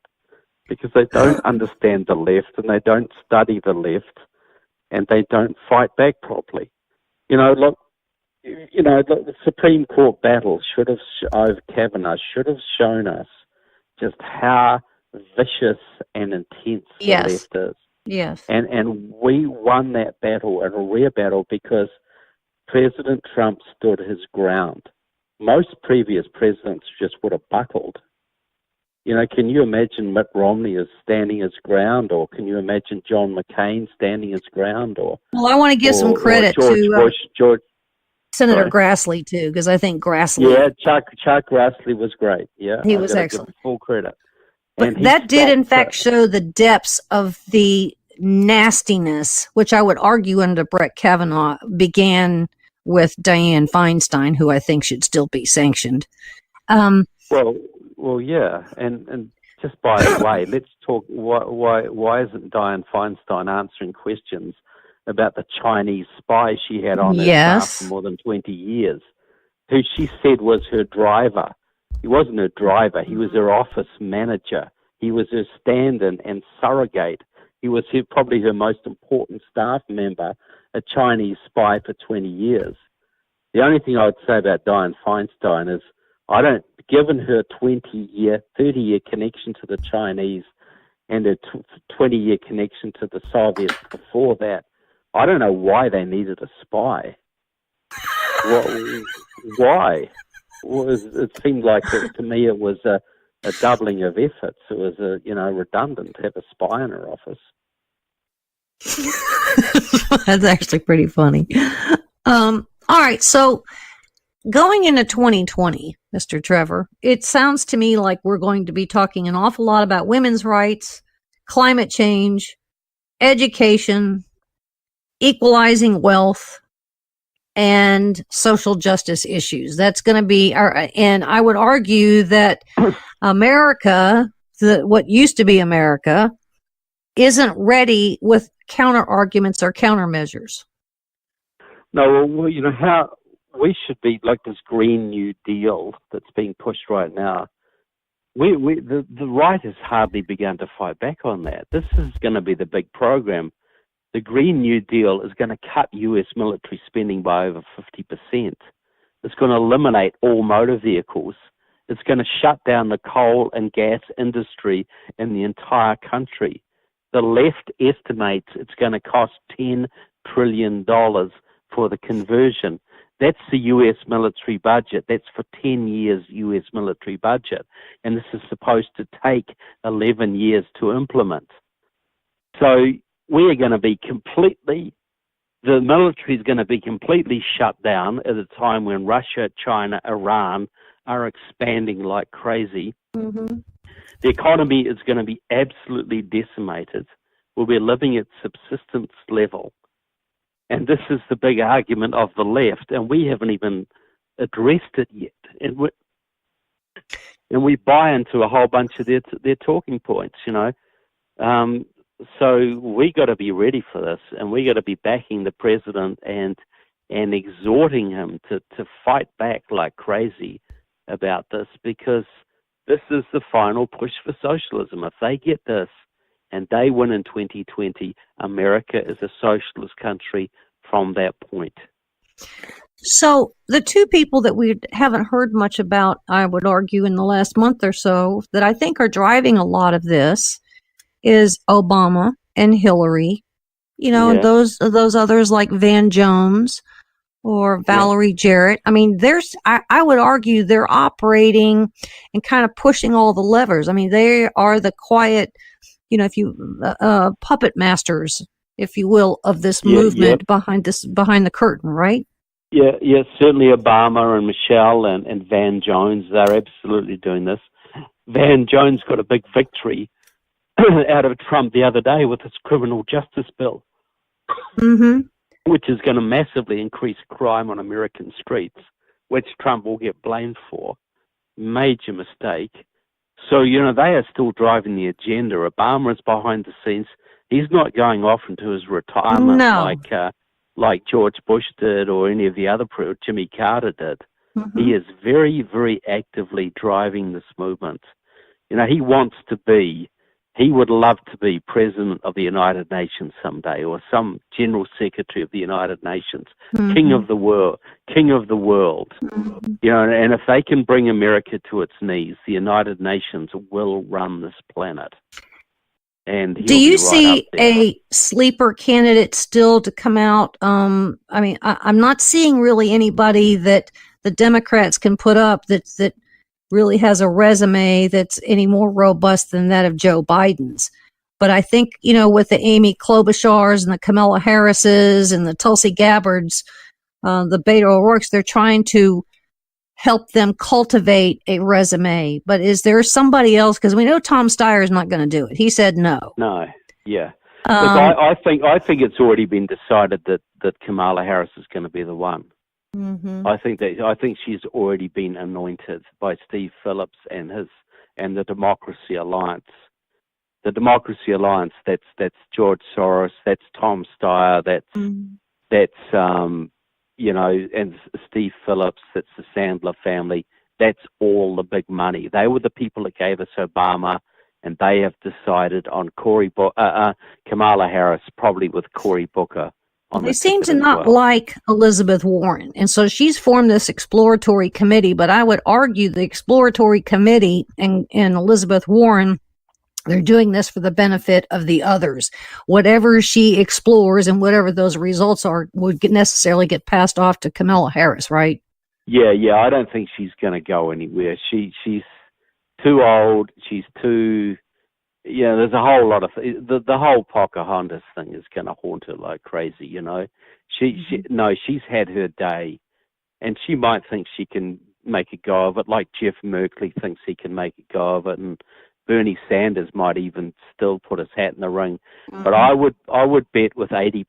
because they don't understand the left, and they don't study the left, and they don't fight back properly. The Supreme Court battle over Kavanaugh should have shown us just how vicious and intense the left is. Yes. And we won that battle, and a rare battle, because President Trump stood his ground. Most previous presidents just would have buckled. Can you imagine Mitt Romney as standing his ground, or can you imagine John McCain standing his ground? Well, I want to give some credit to Senator Grassley too, because I think Grassley. Yeah, Chuck Grassley was great. Yeah, he was excellent. Full credit. But that did, in fact, show the depths of the nastiness, which I would argue under Brett Kavanaugh began with Dianne Feinstein, who I think should still be sanctioned. Well, yeah, and just by the way, let's talk. Why isn't Dianne Feinstein answering questions about the Chinese spy she had on her staff for more than 20 years, who she said was her driver? He wasn't her driver. He was her office manager. He was her stand-in and surrogate. He was probably her most important staff member, a Chinese spy for 20 years. The only thing I would say about Dianne Feinstein is given her 20-year, 30-year connection to the Chinese and a 20-year connection to the Soviets before that, I don't know why they needed a spy. Why? It seemed like, to me, it was a doubling of efforts. It was redundant to have a spy in her office. That's actually pretty funny. All right, so going into 2020, Mr. Trevor, it sounds to me like we're going to be talking an awful lot about women's rights, climate change, education, equalizing wealth, and social justice issues. That's going to be and I would argue that America, what used to be America, isn't ready with counter arguments or countermeasures. No, well, how we should be like this Green New Deal that's being pushed right now. The right has hardly begun to fight back on that. This is going to be the big program. The Green New Deal is going to cut U.S. military spending by over 50%. It's going to eliminate all motor vehicles. It's going to shut down the coal and gas industry in the entire country. The left estimates it's going to cost $10 trillion for the conversion. That's the U.S. military budget. That's for 10 years U.S. military budget. And this is supposed to take 11 years to implement. So we are going to be the military is going to be completely shut down at a time when Russia, China, Iran are expanding like crazy. Mm-hmm. The economy is going to be absolutely decimated. We'll be living at subsistence level. And this is the big argument of the left, and we haven't even addressed it yet. And we buy into a whole bunch of their talking points, So we got to be ready for this, and we got to be backing the president and exhorting him to fight back like crazy about this, because this is the final push for socialism. If they get this and they win in 2020, America is a socialist country from that point. So the two people that we haven't heard much about, I would argue, in the last month or so, that I think are driving a lot of this is Obama and Hillary. And those others like Van Jones or Valerie Jarrett. I mean, I would argue they're operating and kind of pushing all the levers. I mean, they are the quiet, puppet masters, if you will, of this movement behind the curtain, right? Yeah, certainly Obama and Michelle and Van Jones, they're absolutely doing this. Van Jones got a big victory out of Trump the other day with his criminal justice bill, which is going to massively increase crime on American streets, which Trump will get blamed for. Major mistake. So, they are still driving the agenda. Obama is behind the scenes. He's not going off into his retirement like George Bush did or any of the other, Jimmy Carter did. Mm-hmm. He is very, very actively driving this movement. He would love to be president of the United Nations someday, or some general secretary of the United Nations, king of the world. Mm-hmm. And if they can bring America to its knees, the United Nations will run this planet. And do you see a sleeper candidate still to come out? I'm not seeing really anybody that the Democrats can put up that really has a resume that's any more robust than that of Joe Biden's. But I think, with the Amy Klobuchars and the Kamala Harrises and the Tulsi Gabbards, the Beto O'Rourke's, they're trying to help them cultivate a resume. But is there somebody else? Because we know Tom Steyer is not going to do it. He said no. No, yeah. Look, I think it's already been decided that Kamala Harris is going to be the one. Mm-hmm. I think she's already been anointed by Steve Phillips and the Democracy Alliance. The Democracy Alliance, that's George Soros, that's Tom Steyer, that's and Steve Phillips, that's the Sandler family. That's all the big money. They were the people that gave us Obama, and they have decided on Kamala Harris, probably with Cory Booker on They the seem to ticket as not well. like Elizabeth Warren. And so she's formed this exploratory committee, but I would argue the exploratory committee and Elizabeth Warren, they're doing this for the benefit of the others. Whatever she explores and whatever those results are would necessarily get passed off to Kamala Harris, right? Yeah, I don't think she's going to go anywhere. She's too old. She's too. Yeah, there's a whole lot of the whole Pocahontas thing is going to haunt her like crazy. You know, she's had her day, and she might think she can make a go of it, like Jeff Merkley thinks he can make a go of it, and Bernie Sanders might even still put his hat in the ring. But I would bet with 80%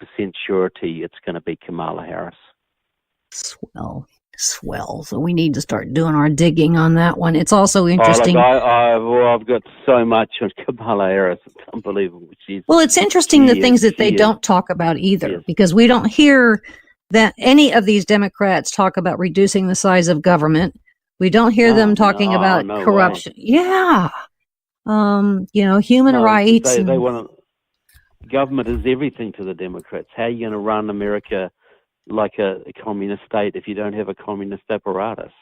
surety it's going to be Kamala Harris. Swell. So we need to start doing our digging on that one. It's also interesting. I've got so much on Kamala Harris. It's unbelievable. It's interesting the things that they don't talk about either, because we don't hear that any of these Democrats talk about reducing the size of government. We don't hear them talking about corruption. Way. Yeah. Human rights. They want to, government is everything to the Democrats. How are you going to run America like a communist state if you don't have a communist apparatus?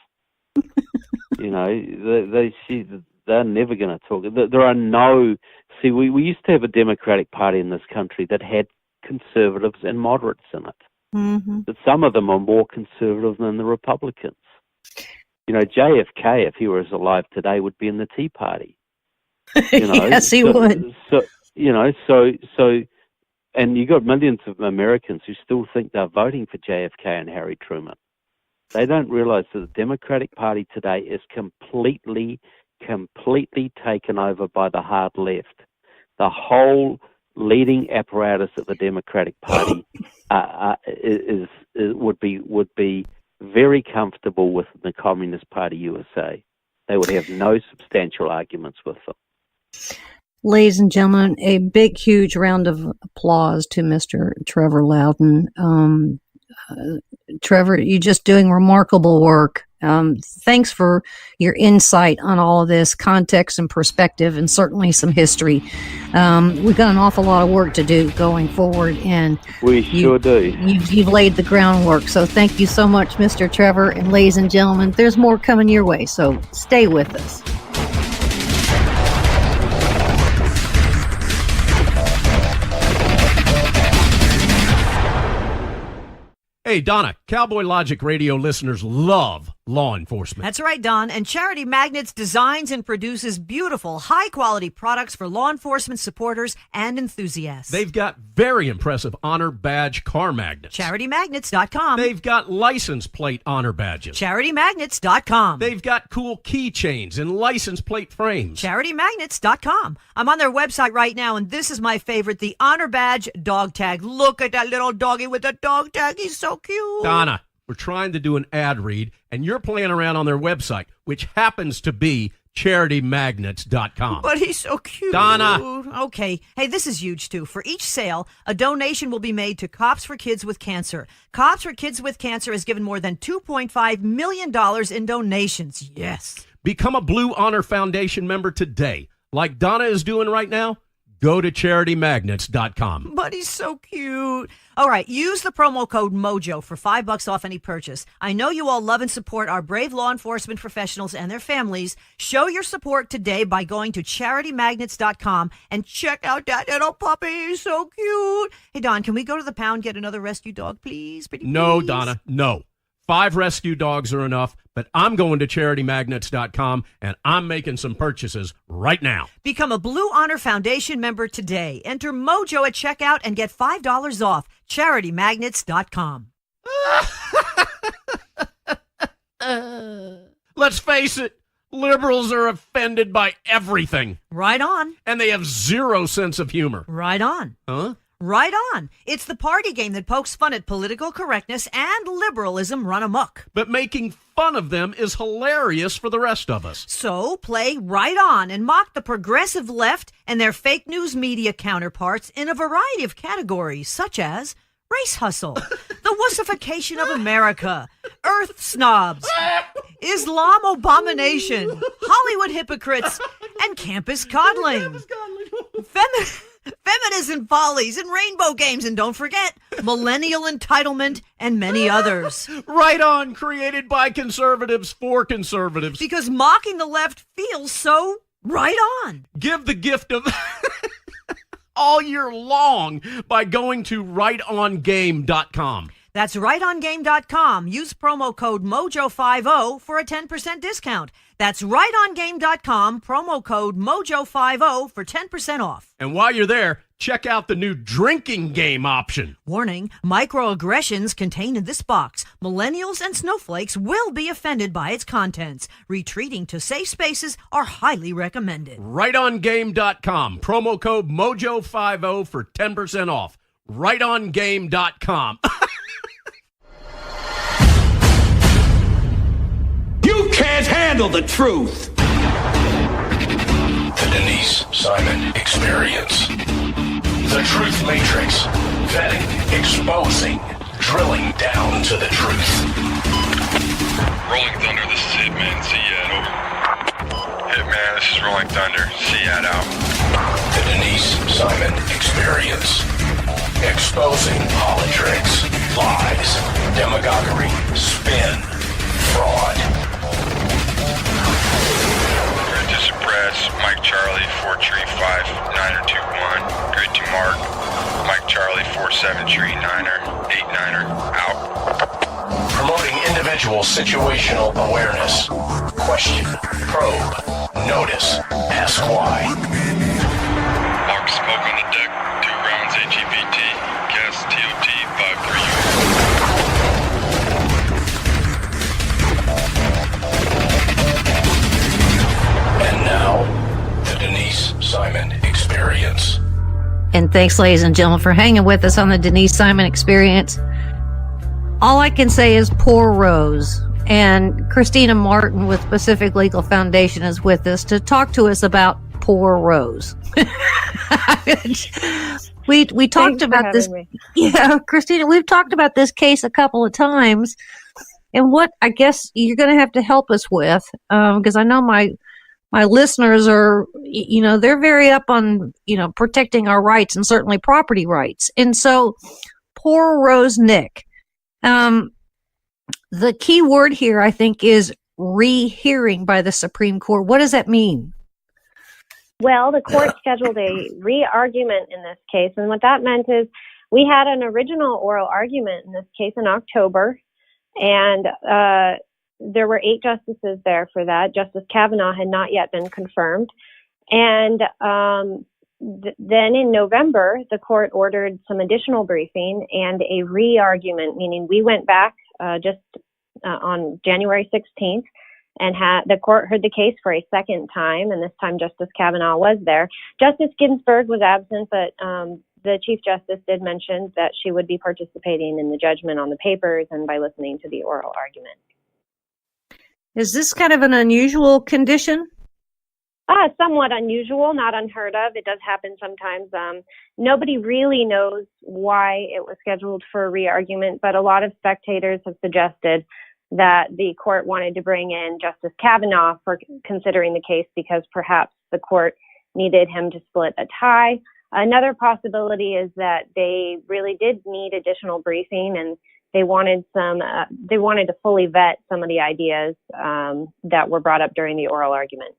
They're never going to talk. There are no. See, we used to have a Democratic Party in this country that had conservatives and moderates in it. Mm-hmm. But some of them are more conservative than the Republicans. JFK, if he was alive today, would be in the Tea Party. Yes, he would. And you got millions of Americans who still think they're voting for JFK and Harry Truman. They don't realize that the Democratic Party today is completely taken over by the hard left. The whole leading apparatus of the Democratic Party would be very comfortable with the Communist Party USA. They would have no substantial arguments with them. Ladies and gentlemen, a big, huge round of applause to Mr. Trevor Loudon. Trevor, you're just doing remarkable work. Thanks for your insight on all of this, context and perspective, and certainly some history. We've got an awful lot of work to do going forward, and we sure do. You've laid the groundwork. So thank you so much, Mr. Trevor. And ladies and gentlemen, there's more coming your way, so stay with us. Hey, Donna, Cowboy Logic radio listeners love law enforcement. That's right, Don. And Charity Magnets designs and produces beautiful, high-quality products for law enforcement supporters and enthusiasts. They've got very impressive honor badge car magnets. CharityMagnets.com. They've got license plate honor badges. CharityMagnets.com. They've got cool keychains and license plate frames. CharityMagnets.com. I'm on their website right now, and this is my favorite, the Honor Badge dog tag. Look at that little doggy with the dog tag. He's so cute. Donna, we're trying to do an ad read, and you're playing around on their website, which happens to be CharityMagnets.com. But he's so cute. Donna. Okay. Hey, this is huge, too. For each sale, a donation will be made to Cops for Kids with Cancer. Cops for Kids with Cancer has given more than $2.5 million in donations. Yes. Become a Blue Honor Foundation member today. Like Donna is doing right now, go to CharityMagnets.com. But he's so cute. All right, use the promo code MOJO for $5 off any purchase. I know you all love and support our brave law enforcement professionals and their families. Show your support today by going to CharityMagnets.com and check out that little puppy. He's so cute. Hey, Don, can we go to the pound, get another rescue dog, please? Pretty No, please? Donna, no. 5 rescue dogs are enough, but I'm going to CharityMagnets.com, and I'm making some purchases right now. Become a Blue Honor Foundation member today. Enter MOJO at checkout and get $5 off. CharityMagnets.com. Let's face it, liberals are offended by everything. Right on. And they have zero sense of humor. Right on. Huh? Right on. It's the party game that pokes fun at political correctness and liberalism run amok. But making fun of them is hilarious for the rest of us. So play right on and mock the progressive left and their fake news media counterparts in a variety of categories, such as race hustle, the wussification of America, earth snobs, Islam abomination, Hollywood hypocrites, and campus coddling. Feminism follies and rainbow games, and don't forget millennial entitlement and many others. Right On, created by conservatives for conservatives. Because mocking the left feels so right on. Give the gift of all year long by going to rightongame.com. That's rightongame.com. Use promo code MOJO50 for a 10% discount. That's rightongame.com, promo code MOJO50 for 10% off. And while you're there, check out the new drinking game option. Warning, microaggressions contained in this box. Millennials and snowflakes will be offended by its contents. Retreating to safe spaces are highly recommended. Rightongame.com, promo code MOJO50 for 10% off. Rightongame.com. You can't handle the truth. The Denise Simon Experience. The Truth Matrix. Vetting, exposing, drilling down to the truth. Rolling Thunder, this is Hitman. See ya. Over. Hitman, this is Rolling Thunder. See ya out. The Denise Simon Experience. Exposing politics, lies, demagoguery, spin, fraud. Grid to suppress. Mike Charlie 435-9er21. Grid to mark. Mike Charlie 4739er 89er out. Promoting individual situational awareness. Question, probe, notice, ask why. Mark smoke on the deck. 2 rounds HEPT. Gas TOT 53. And now, the Denise Simon Experience. And thanks, ladies and gentlemen, for hanging with us on the Denise Simon Experience. All I can say is poor Rose. And Christina Martin with Pacific Legal Foundation is with us to talk to us about poor Rose. we talked about this. Yeah, Christina, we've talked about this case a couple of times. And what I guess you're going to have to help us with, because I know my listeners are, they're very up on, protecting our rights and certainly property rights. And so poor Rose Nick. The key word here, I think, is rehearing by the Supreme Court. What does that mean? Well, the court scheduled a re-argument in this case, and what that meant is we had an original oral argument in this case in October, and there were 8 justices there for that. Justice Kavanaugh had not yet been confirmed. And then in November, the court ordered some additional briefing and a re-argument, meaning we went back just on January 16th and the court heard the case for a second time, and this time Justice Kavanaugh was there. Justice Ginsburg was absent, but the Chief Justice did mention that she would be participating in the judgment on the papers and by listening to the oral argument. Is this kind of an unusual condition? Somewhat unusual, not unheard of. It does happen sometimes. Nobody really knows why it was scheduled for a re-argument, but a lot of spectators have suggested that the court wanted to bring in Justice Kavanaugh for considering the case because perhaps the court needed him to split a tie. Another possibility is that they really did need additional briefing and they wanted to fully vet some of the ideas that were brought up during the oral argument.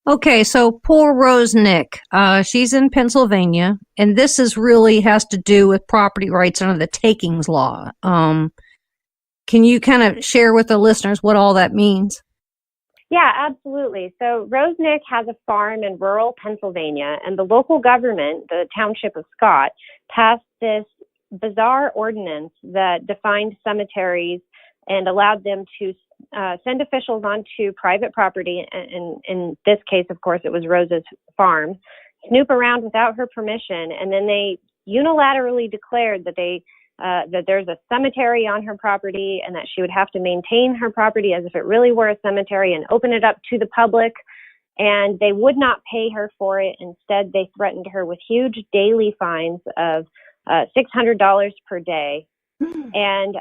Okay, so poor Rose Nick, she's in Pennsylvania, and this really has to do with property rights under the takings law. Can you kind of share with the listeners what all that means? Yeah, absolutely. So Rose Nick has a farm in rural Pennsylvania, and the local government, the township of Scott, passed this bizarre ordinance that defined cemeteries and allowed them to send officials onto private property, and in this case, of course, it was Rose's farm, snoop around without her permission, and then they unilaterally declared that that there's a cemetery on her property and that she would have to maintain her property as if it really were a cemetery and open it up to the public, and they would not pay her for it. Instead, they threatened her with huge daily fines of $600 per day. And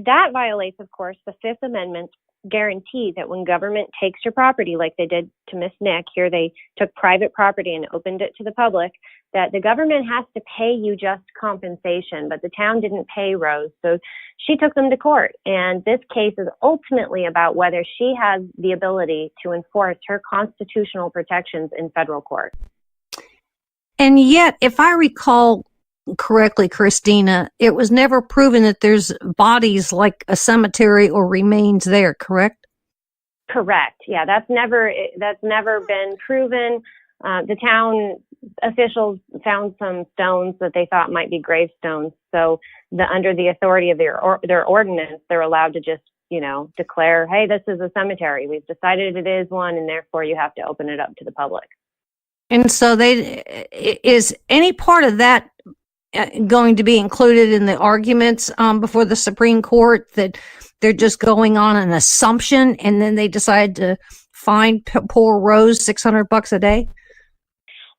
that violates, of course, the Fifth Amendment guarantee that when government takes your property, like they did to Miss Nick, here they took private property and opened it to the public, that the government has to pay you just compensation, but the town didn't pay Rose. So she took them to court. And this case is ultimately about whether she has the ability to enforce her constitutional protections in federal court. And yet, if I recall correctly, Christina, it was never proven that there's bodies like a cemetery or remains there, correct? Correct. Yeah, that's never been proven. The town officials found some stones that they thought might be gravestones. So under the authority of their ordinance, they're allowed to just, declare, hey, this is a cemetery. We've decided it is one, and therefore you have to open it up to the public. And so is any part of that going to be included in the arguments before the Supreme Court, that they're just going on an assumption and then they decide to fine poor Rose $600 a day?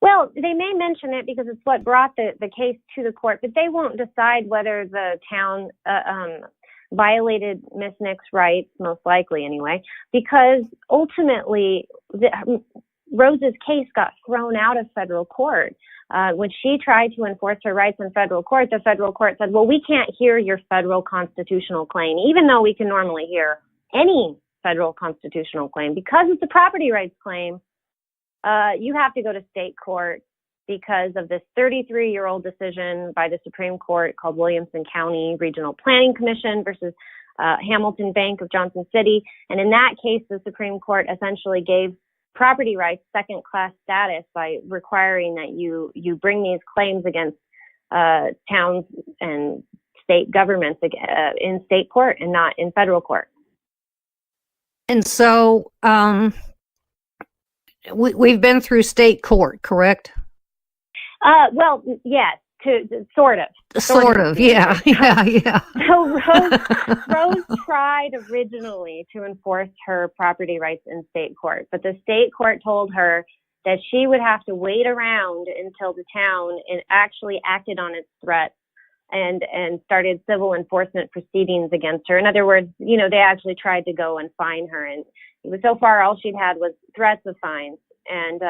Well, they may mention it because it's what brought the case to the court, but they won't decide whether the town violated Miss Nick's rights, most likely anyway, because ultimately Rose's case got thrown out of federal court. When she tried to enforce her rights in federal court, the federal court said, well, we can't hear your federal constitutional claim, even though we can normally hear any federal constitutional claim. Because it's a property rights claim, you have to go to state court because of this 33-year-old decision by the Supreme Court called Williamson County Regional Planning Commission versus Hamilton Bank of Johnson City. And in that case, the Supreme Court essentially gave property rights second-class status by requiring that you bring these claims against towns and state governments in state court and not in federal court. And so we've been through state court, correct? Well, yes, sort of. Yeah. So Rose tried originally to enforce her property rights in state court, but the state court told her that she would have to wait around until the town actually acted on its threat and started civil enforcement proceedings against her. In other words, they actually tried to go and fine her, and so far all she'd had was threats of fines. And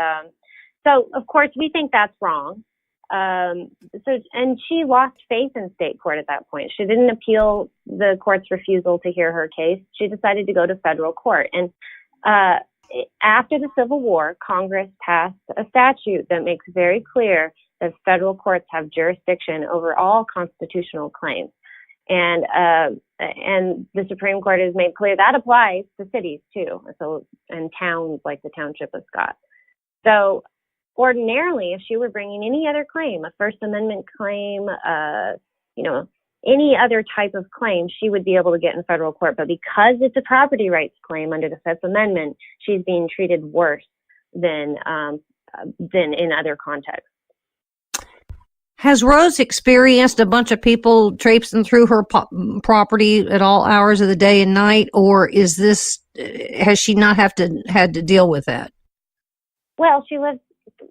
so, of course, we think that's wrong. And she lost faith in state court at that point. She didn't appeal the court's refusal to hear her case. She decided to go to federal court. And after the Civil War, Congress passed a statute that makes very clear that federal courts have jurisdiction over all constitutional claims. And the Supreme Court has made clear that applies to cities too, and towns like the Township of Scott. So ordinarily, if she were bringing any other claim, a First Amendment claim, any other type of claim, she would be able to get in federal court. But because it's a property rights claim under the Fifth Amendment, she's being treated worse than in other contexts. Has Rose experienced a bunch of people traipsing through her property at all hours of the day and night, or has she not had to deal with that? Well, she lives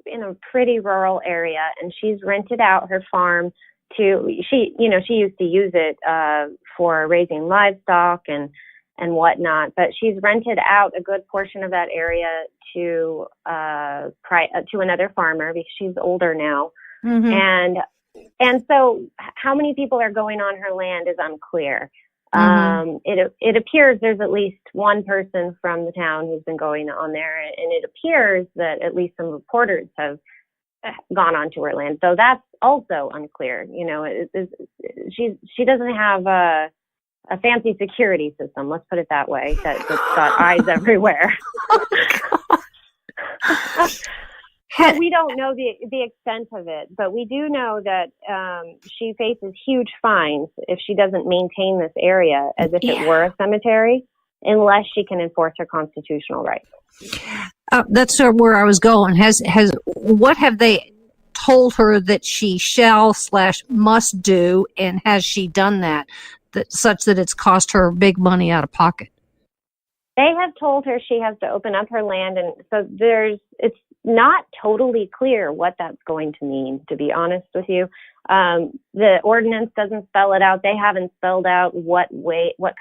in a pretty rural area, and she's rented out her farm she used to use it for raising livestock and whatnot, but she's rented out a good portion of that area to another farmer because she's older now. Mm-hmm. And so how many people are going on her land is unclear. Mm-hmm. It appears there's at least one person from the town who's been going on there, and it appears that at least some reporters have gone onto her land. So that's also unclear. She doesn't have a fancy security system, let's put it that way, that's got eyes everywhere. We don't know the extent of it, but we do know that she faces huge fines if she doesn't maintain this area as if it were a cemetery, unless she can enforce her constitutional rights. That's where I was going. What have they told her that she shall/must do, and has she done that such that it's cost her big money out of pocket? They have told her she has to open up her land, and so not totally clear what that's going to mean, to be honest with you. The ordinance doesn't spell it out. They haven't spelled out what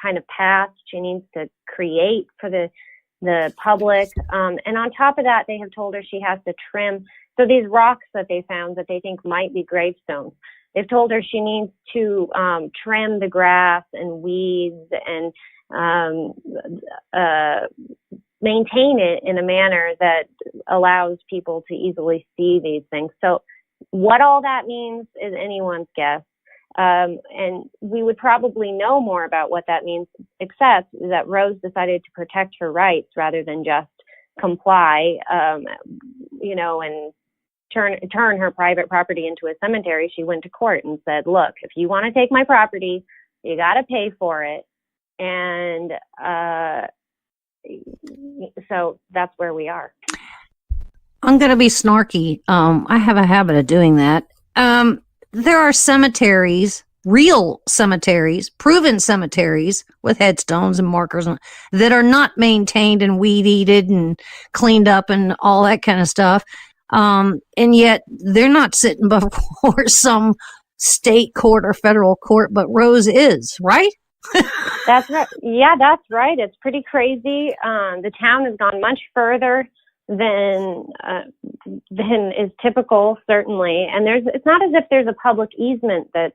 kind of path she needs to create for the public. And on top of that, they have told her she has to trim. So these rocks that they found that they think might be gravestones, they've told her she needs to trim the grass and weeds and maintain it in a manner that allows people to easily see these things. So what all that means is anyone's guess. And we would probably know more about what that means, except that Rose decided to protect her rights rather than just comply, and turn her private property into a cemetery. She went to court and said, look, if you want to take my property, you got to pay for it. And so that's where we are. I'm going to be snarky. I have a habit of doing that. There are cemeteries, real cemeteries, proven cemeteries with headstones and markers that are not maintained and weed-eated and cleaned up and all that kind of stuff. And yet they're not sitting before some state court or federal court, but Rose is, right? That's right. Yeah, that's right. It's pretty crazy. The town has gone much further than is typical, certainly. And it's not as if there's a public easement that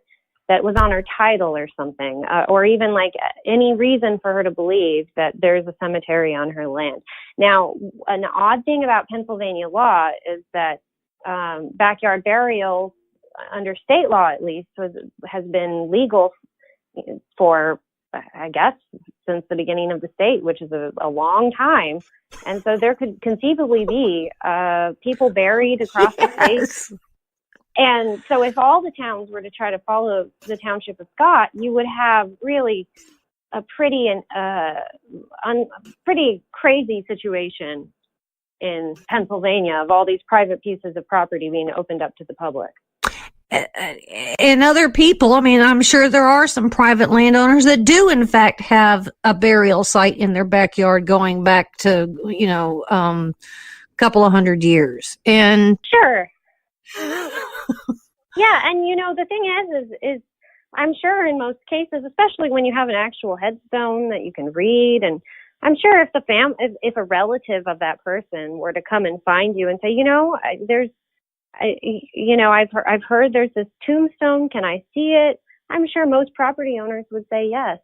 was on her title or something, or even like any reason for her to believe that there's a cemetery on her land. Now, an odd thing about Pennsylvania law is that backyard burials, under state law at least, has been legal for, I guess, since the beginning of the state, which is a long time. And so there could conceivably be people buried across the state. And so if all the towns were to try to follow the Township of Scott, you would have really a pretty crazy situation in Pennsylvania of all these private pieces of property being opened up to the public. And other people, I mean, I'm sure there are some private landowners that do, in fact, have a burial site in their backyard going back to, a couple of 100 years. And sure. Yeah, and the thing is I'm sure in most cases, especially when you have an actual headstone that you can read, and I'm sure if if a relative of that person were to come and find you and say, I've heard there's this tombstone. Can I see it? I'm sure most property owners would say yes.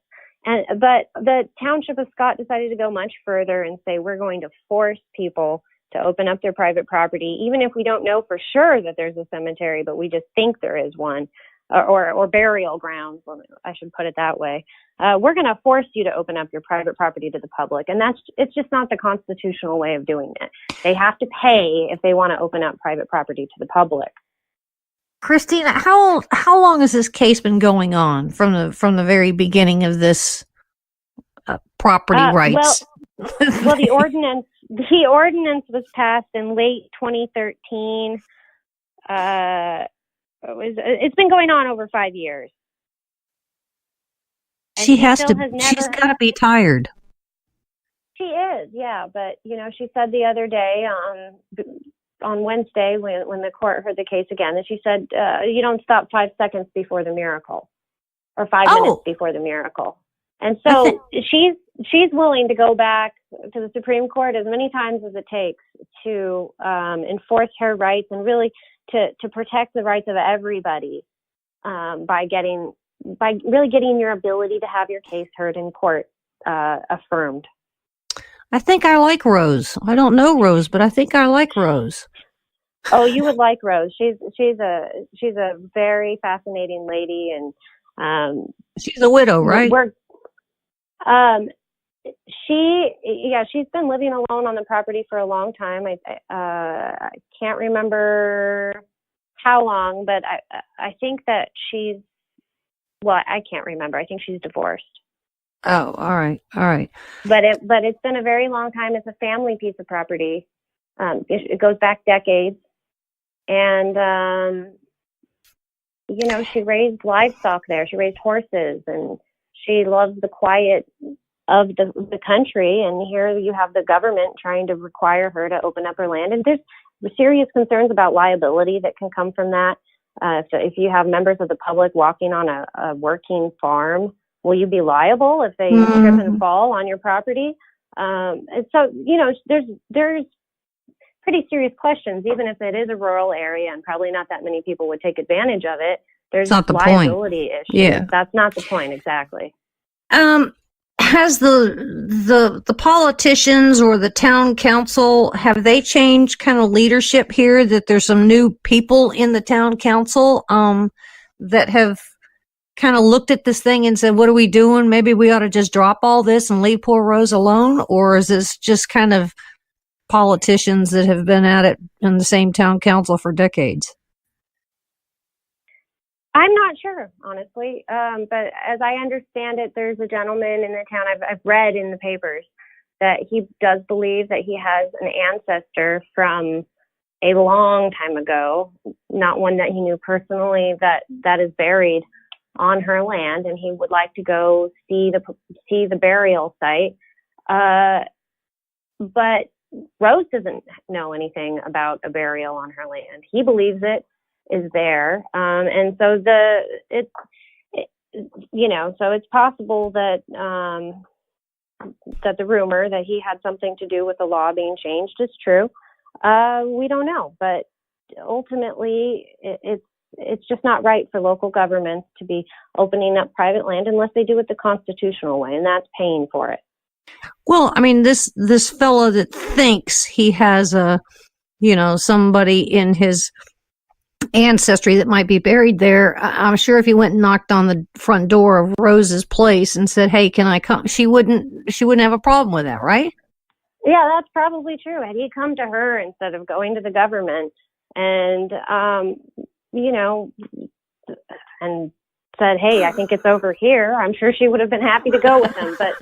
But the Township of Scott decided to go much further and say we're going to force people to open up their private property, even if we don't know for sure that there's a cemetery, but we just think there is one, or burial grounds. Well, I should put it that way. We're going to force you to open up your private property to the public, and it's just not the constitutional way of doing it. They have to pay if they want to open up private property to the public. Christina, how long has this case been going on from the very beginning of this property rights? Well, the ordinance was passed in late 2013. It's been going on over 5 years. And she's got to be tired. She is, yeah. But, she said the other day on Wednesday when the court heard the case again, that she said, you don't stop 5 seconds before the miracle, or 5 minutes before the miracle. And so she's willing to go back to the Supreme Court as many times as it takes to enforce her rights and really to protect the rights of everybody by really getting your ability to have your case heard in court affirmed. I think I like Rose. I don't know Rose, but I think I like Rose. Oh, you would like Rose. She's a very fascinating lady, and she's a widow, right? She's been living alone on the property for a long time. I can't remember how long, but I think that I can't remember. I think she's divorced. Oh, all right. But it's been a very long time. It's a family piece of property. It goes back decades, and she raised livestock there. She raised horses, and she loves the quiet of the country. And here you have the government trying to require her to open up her land. And serious concerns about liability that can come from that. So if you have members of the public walking on a working farm, will you be liable if they trip and fall on your property? And so, there's pretty serious questions, even if it is a rural area and probably not that many people would take advantage of it. There's not the liability point. issues. Yeah. That's not the point, exactly. Has the politicians or the town council, have they changed kind of leadership here, that there's some new people in the town council that have kind of looked at this thing and said, what are we doing? Maybe we ought to just drop all this and leave poor Rose alone? Or is this just kind of politicians that have been at it in the same town council for decades? I'm not sure, honestly. But as I understand it, there's a gentleman in the town, I've read in the papers, that he does believe that he has an ancestor from a long time ago, not one that he knew personally, that is buried on her land, and he would like to go see the burial site. But Rose doesn't know anything about a burial on her land. He believes it is there, and so so it's possible that that the rumor that he had something to do with the law being changed is true. We don't know, but ultimately it's just not right for local governments to be opening up private land unless they do it the constitutional way, and that's paying for it. Well, I mean, this fellow that thinks he has somebody in his ancestry that might be buried there, I'm sure if he went and knocked on the front door of Rose's place and said, "Hey, can I come?" she wouldn't have a problem with that, right? Yeah, that's probably true. Had he come to her instead of going to the government and and said, "Hey, I think it's over here," I'm sure she would have been happy to go with him. But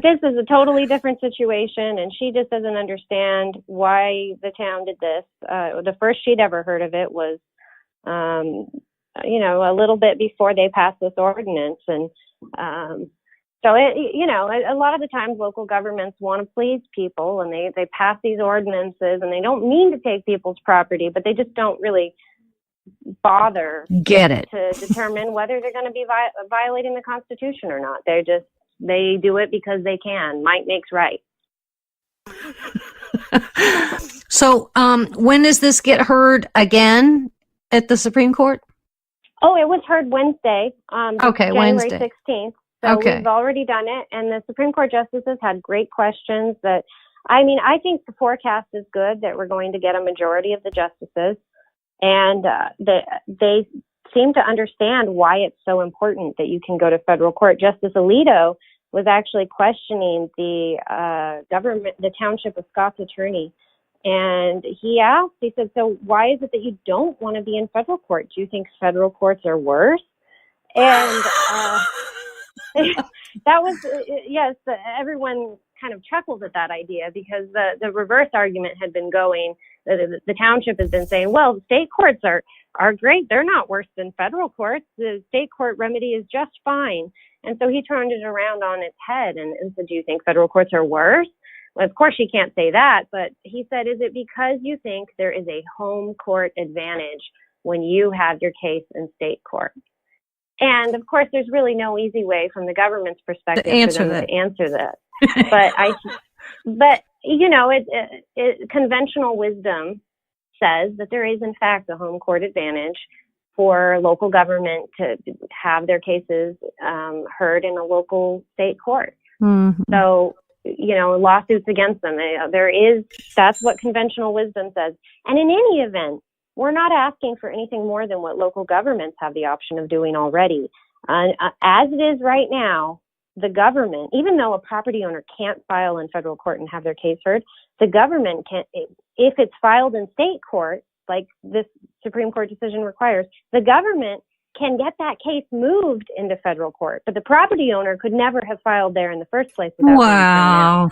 this is a totally different situation, and she just doesn't understand why the town did this. The first she'd ever heard of it was, a little bit before they passed this ordinance. And so, a lot of the times local governments want to please people, and they pass these ordinances, and they don't mean to take people's property, but they just don't really bother to determine whether they're going to be violating the Constitution or not. They do it because they can. Might makes right. So, when does this get heard again at the Supreme Court? Oh, it was heard Wednesday. Okay, January Wednesday. 16th. So we've already done it, and the Supreme Court justices had great questions. I think the forecast is good that we're going to get a majority of the justices, and they seem to understand why it's so important that you can go to federal court. Justice Alito was actually questioning the township of Scott's attorney. And he said, so why is it that you don't want to be in federal court? Do you think federal courts are worse? And that was, yes, everyone kind of chuckled at that idea, because the reverse argument had been going. The township has been saying, well, the state courts are great. They're not worse than federal courts. The state court remedy is just fine. And so he turned it around on its head and said, do you think federal courts are worse? Well, of course, she can't say that, but he said, is it because you think there is a home court advantage when you have your case in state court? And of course, there's really no easy way from the government's perspective for them to answer that. But conventional wisdom says that there is, in fact, a home court advantage for local government to have their cases heard in a local state court. Mm-hmm. So, lawsuits against them, that's what conventional wisdom says. And in any event, we're not asking for anything more than what local governments have the option of doing already. As it is right now, the government, even though a property owner can't file in federal court and have their case heard, the government can, if it's filed in state court, like this Supreme Court decision requires, the government can get that case moved into federal court, but the property owner could never have filed there in the first place. Wow.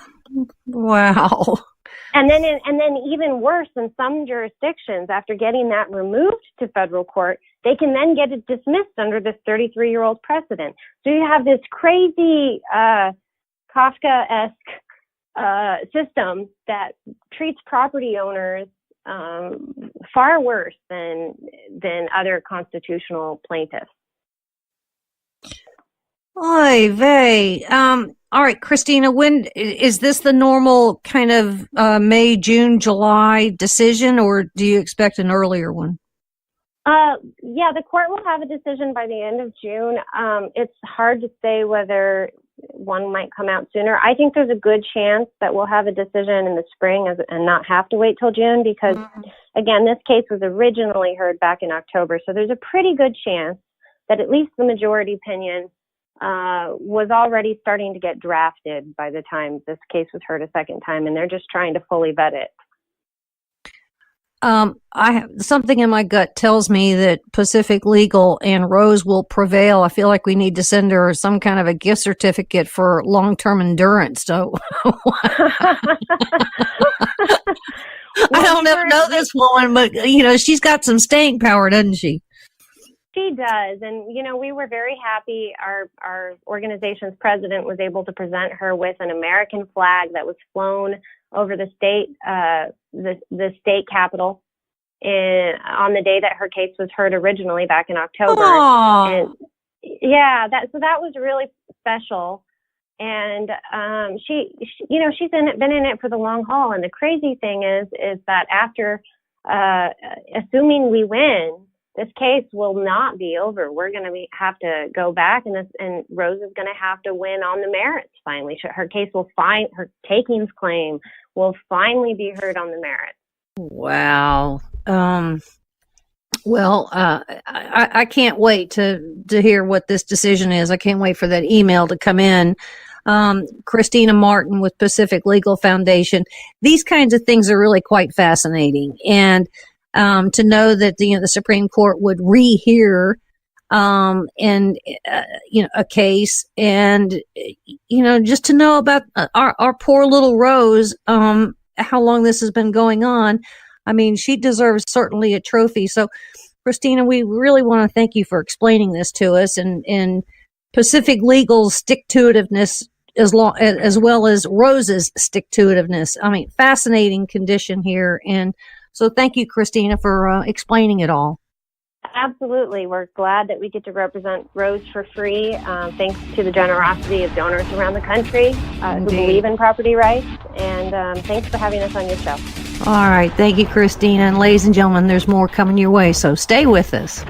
And then even worse, in some jurisdictions, after getting that removed to federal court, they can then get it dismissed under this 33-year-old precedent. So you have this crazy Kafka-esque system that treats property owners far worse than other constitutional plaintiffs. Oy vey. All right, Christina, when is this the normal kind of May, June, July decision, or do you expect an earlier one? Yeah, the court will have a decision by the end of June. It's hard to say whether one might come out sooner. I think there's a good chance that we'll have a decision in the spring and not have to wait till June because, again, this case was originally heard back in October. So there's a pretty good chance that at least the majority opinion was already starting to get drafted by the time this case was heard a second time, and they're just trying to fully vet it. I have something in my gut tells me that Pacific Legal and Rose will prevail. I feel like we need to send her some kind of a gift certificate for long-term endurance. So I don't know this woman, but she's got some staying power, doesn't she? She does. And, we were very happy. Our organization's president was able to present her with an American flag that was flown over the state, the state capitol on the day that her case was heard originally back in October. Aww. And yeah, that was really special. And she's been in it for the long haul. And the crazy thing is that after assuming we win, this case will not be over. We're going to have to go back, and Rose is going to have to win on the merits. Finally, her case her takings claim will finally be heard on the merits. Wow. I can't wait to hear what this decision is. I can't wait for that email to come in. Christina Martin with Pacific Legal Foundation. These kinds of things are really quite fascinating. And to know that the Supreme Court would rehear a case, and just to know about our poor little Rose, how long this has been going on. I mean, she deserves certainly a trophy. So, Christina, we really want to thank you for explaining this to us, and Pacific Legal's stick-to-itiveness as well as Rose's stick-to-itiveness. I mean, fascinating condition here, and so thank you, Christina, for explaining it all. Absolutely. We're glad that we get to represent Rose for free, thanks to the generosity of donors around the country who believe in property rights. And thanks for having us on your show. All right. Thank you, Christina. And ladies and gentlemen, there's more coming your way, so stay with us.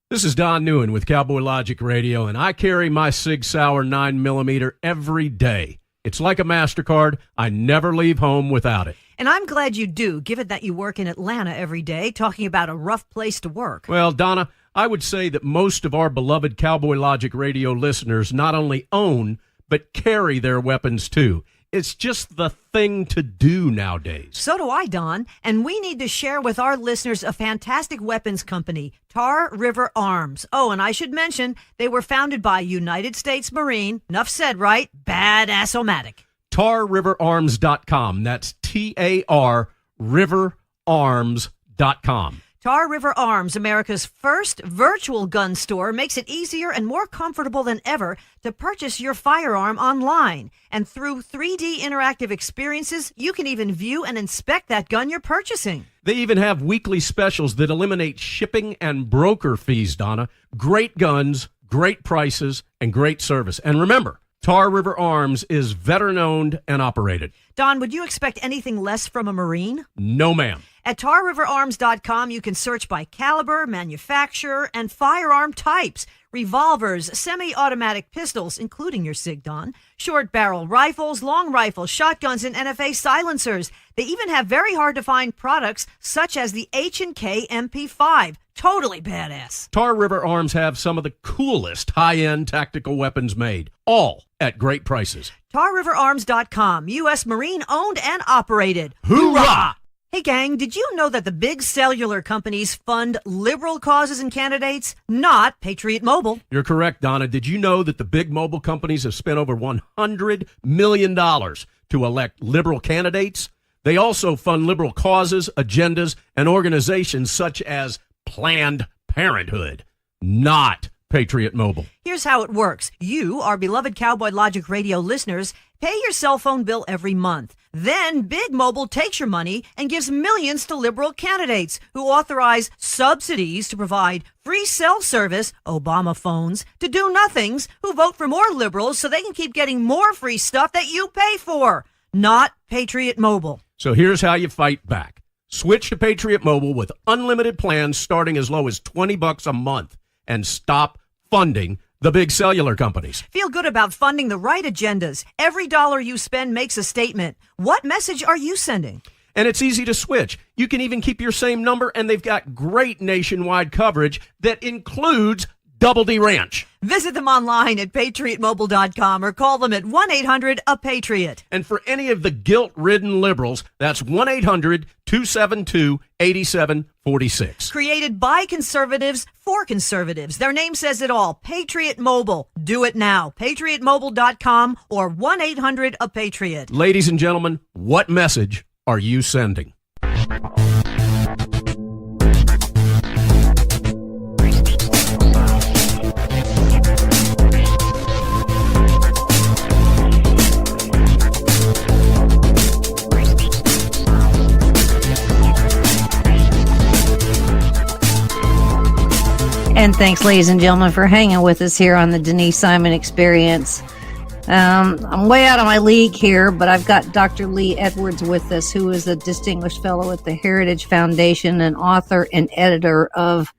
This is Don Newen with Cowboy Logic Radio, and I carry my Sig Sauer 9mm every day. It's like a MasterCard. I never leave home without it. And I'm glad you do, given that you work in Atlanta every day, talking about a rough place to work. Well, Donna, I would say that most of our beloved Cowboy Logic Radio listeners not only own, but carry their weapons too. It's just the thing to do nowadays. So do I, Don. And we need to share with our listeners a fantastic weapons company, Tar River Arms. Oh, and I should mention, they were founded by United States Marine, enough said, right? Badass-o-matic. TarRiverArms.com. That's TAR Riverarms.com. Tar River Arms, America's first virtual gun store, makes it easier and more comfortable than ever to purchase your firearm online. And through 3D interactive experiences, you can even view and inspect that gun you're purchasing. They even have weekly specials that eliminate shipping and broker fees, Donna. Great guns, great prices, and great service. And remember, Tar River Arms is veteran-owned and operated. Don, would you expect anything less from a Marine? No, ma'am. At TarRiverArms.com, you can search by caliber, manufacturer, and firearm types. Revolvers, semi-automatic pistols, including your SIG, Don, short barrel rifles, long rifles, shotguns, and NFA silencers. They even have very hard-to-find products such as the H&K MP5. Totally badass. Tar River Arms have some of the coolest high-end tactical weapons made, all at great prices. TarRiverArms.com, U.S. Marine owned and operated. Hoorah! Hey, gang, did you know that the big cellular companies fund liberal causes and candidates, not Patriot Mobile? You're correct, Donna. Did you know that the big mobile companies have spent over $100 million to elect liberal candidates? They also fund liberal causes, agendas, and organizations such as Planned Parenthood, not Patriot Mobile. Here's how it works. You, our beloved Cowboy Logic Radio listeners, pay your cell phone bill every month. Then Big Mobile takes your money and gives millions to liberal candidates who authorize subsidies to provide free cell service, Obama phones, to do-nothings who vote for more liberals so they can keep getting more free stuff that you pay for. Not Patriot Mobile. So here's how you fight back. Switch to Patriot Mobile with unlimited plans starting as low as $20 a month and stop funding the big cellular companies. Feel good about funding the right agendas. Every dollar you spend makes a statement. What message are you sending? And it's easy to switch. You can even keep your same number, and they've got great nationwide coverage that includes Double D Ranch. Visit them online at patriotmobile.com or call them at 1-800-A-PATRIOT. And for any of the guilt-ridden liberals, that's 1-800-272-8746. Created by conservatives for conservatives. Their name says it all. Patriot Mobile. Do it now. patriotmobile.com or 1-800-A-PATRIOT. Ladies and gentlemen, what message are you sending? And thanks, ladies and gentlemen, for hanging with us here on the Denise Simon Experience. I'm way out of my league here, but I've got Dr. Lee Edwards with us, who is a distinguished fellow at the Heritage Foundation and author and editor of,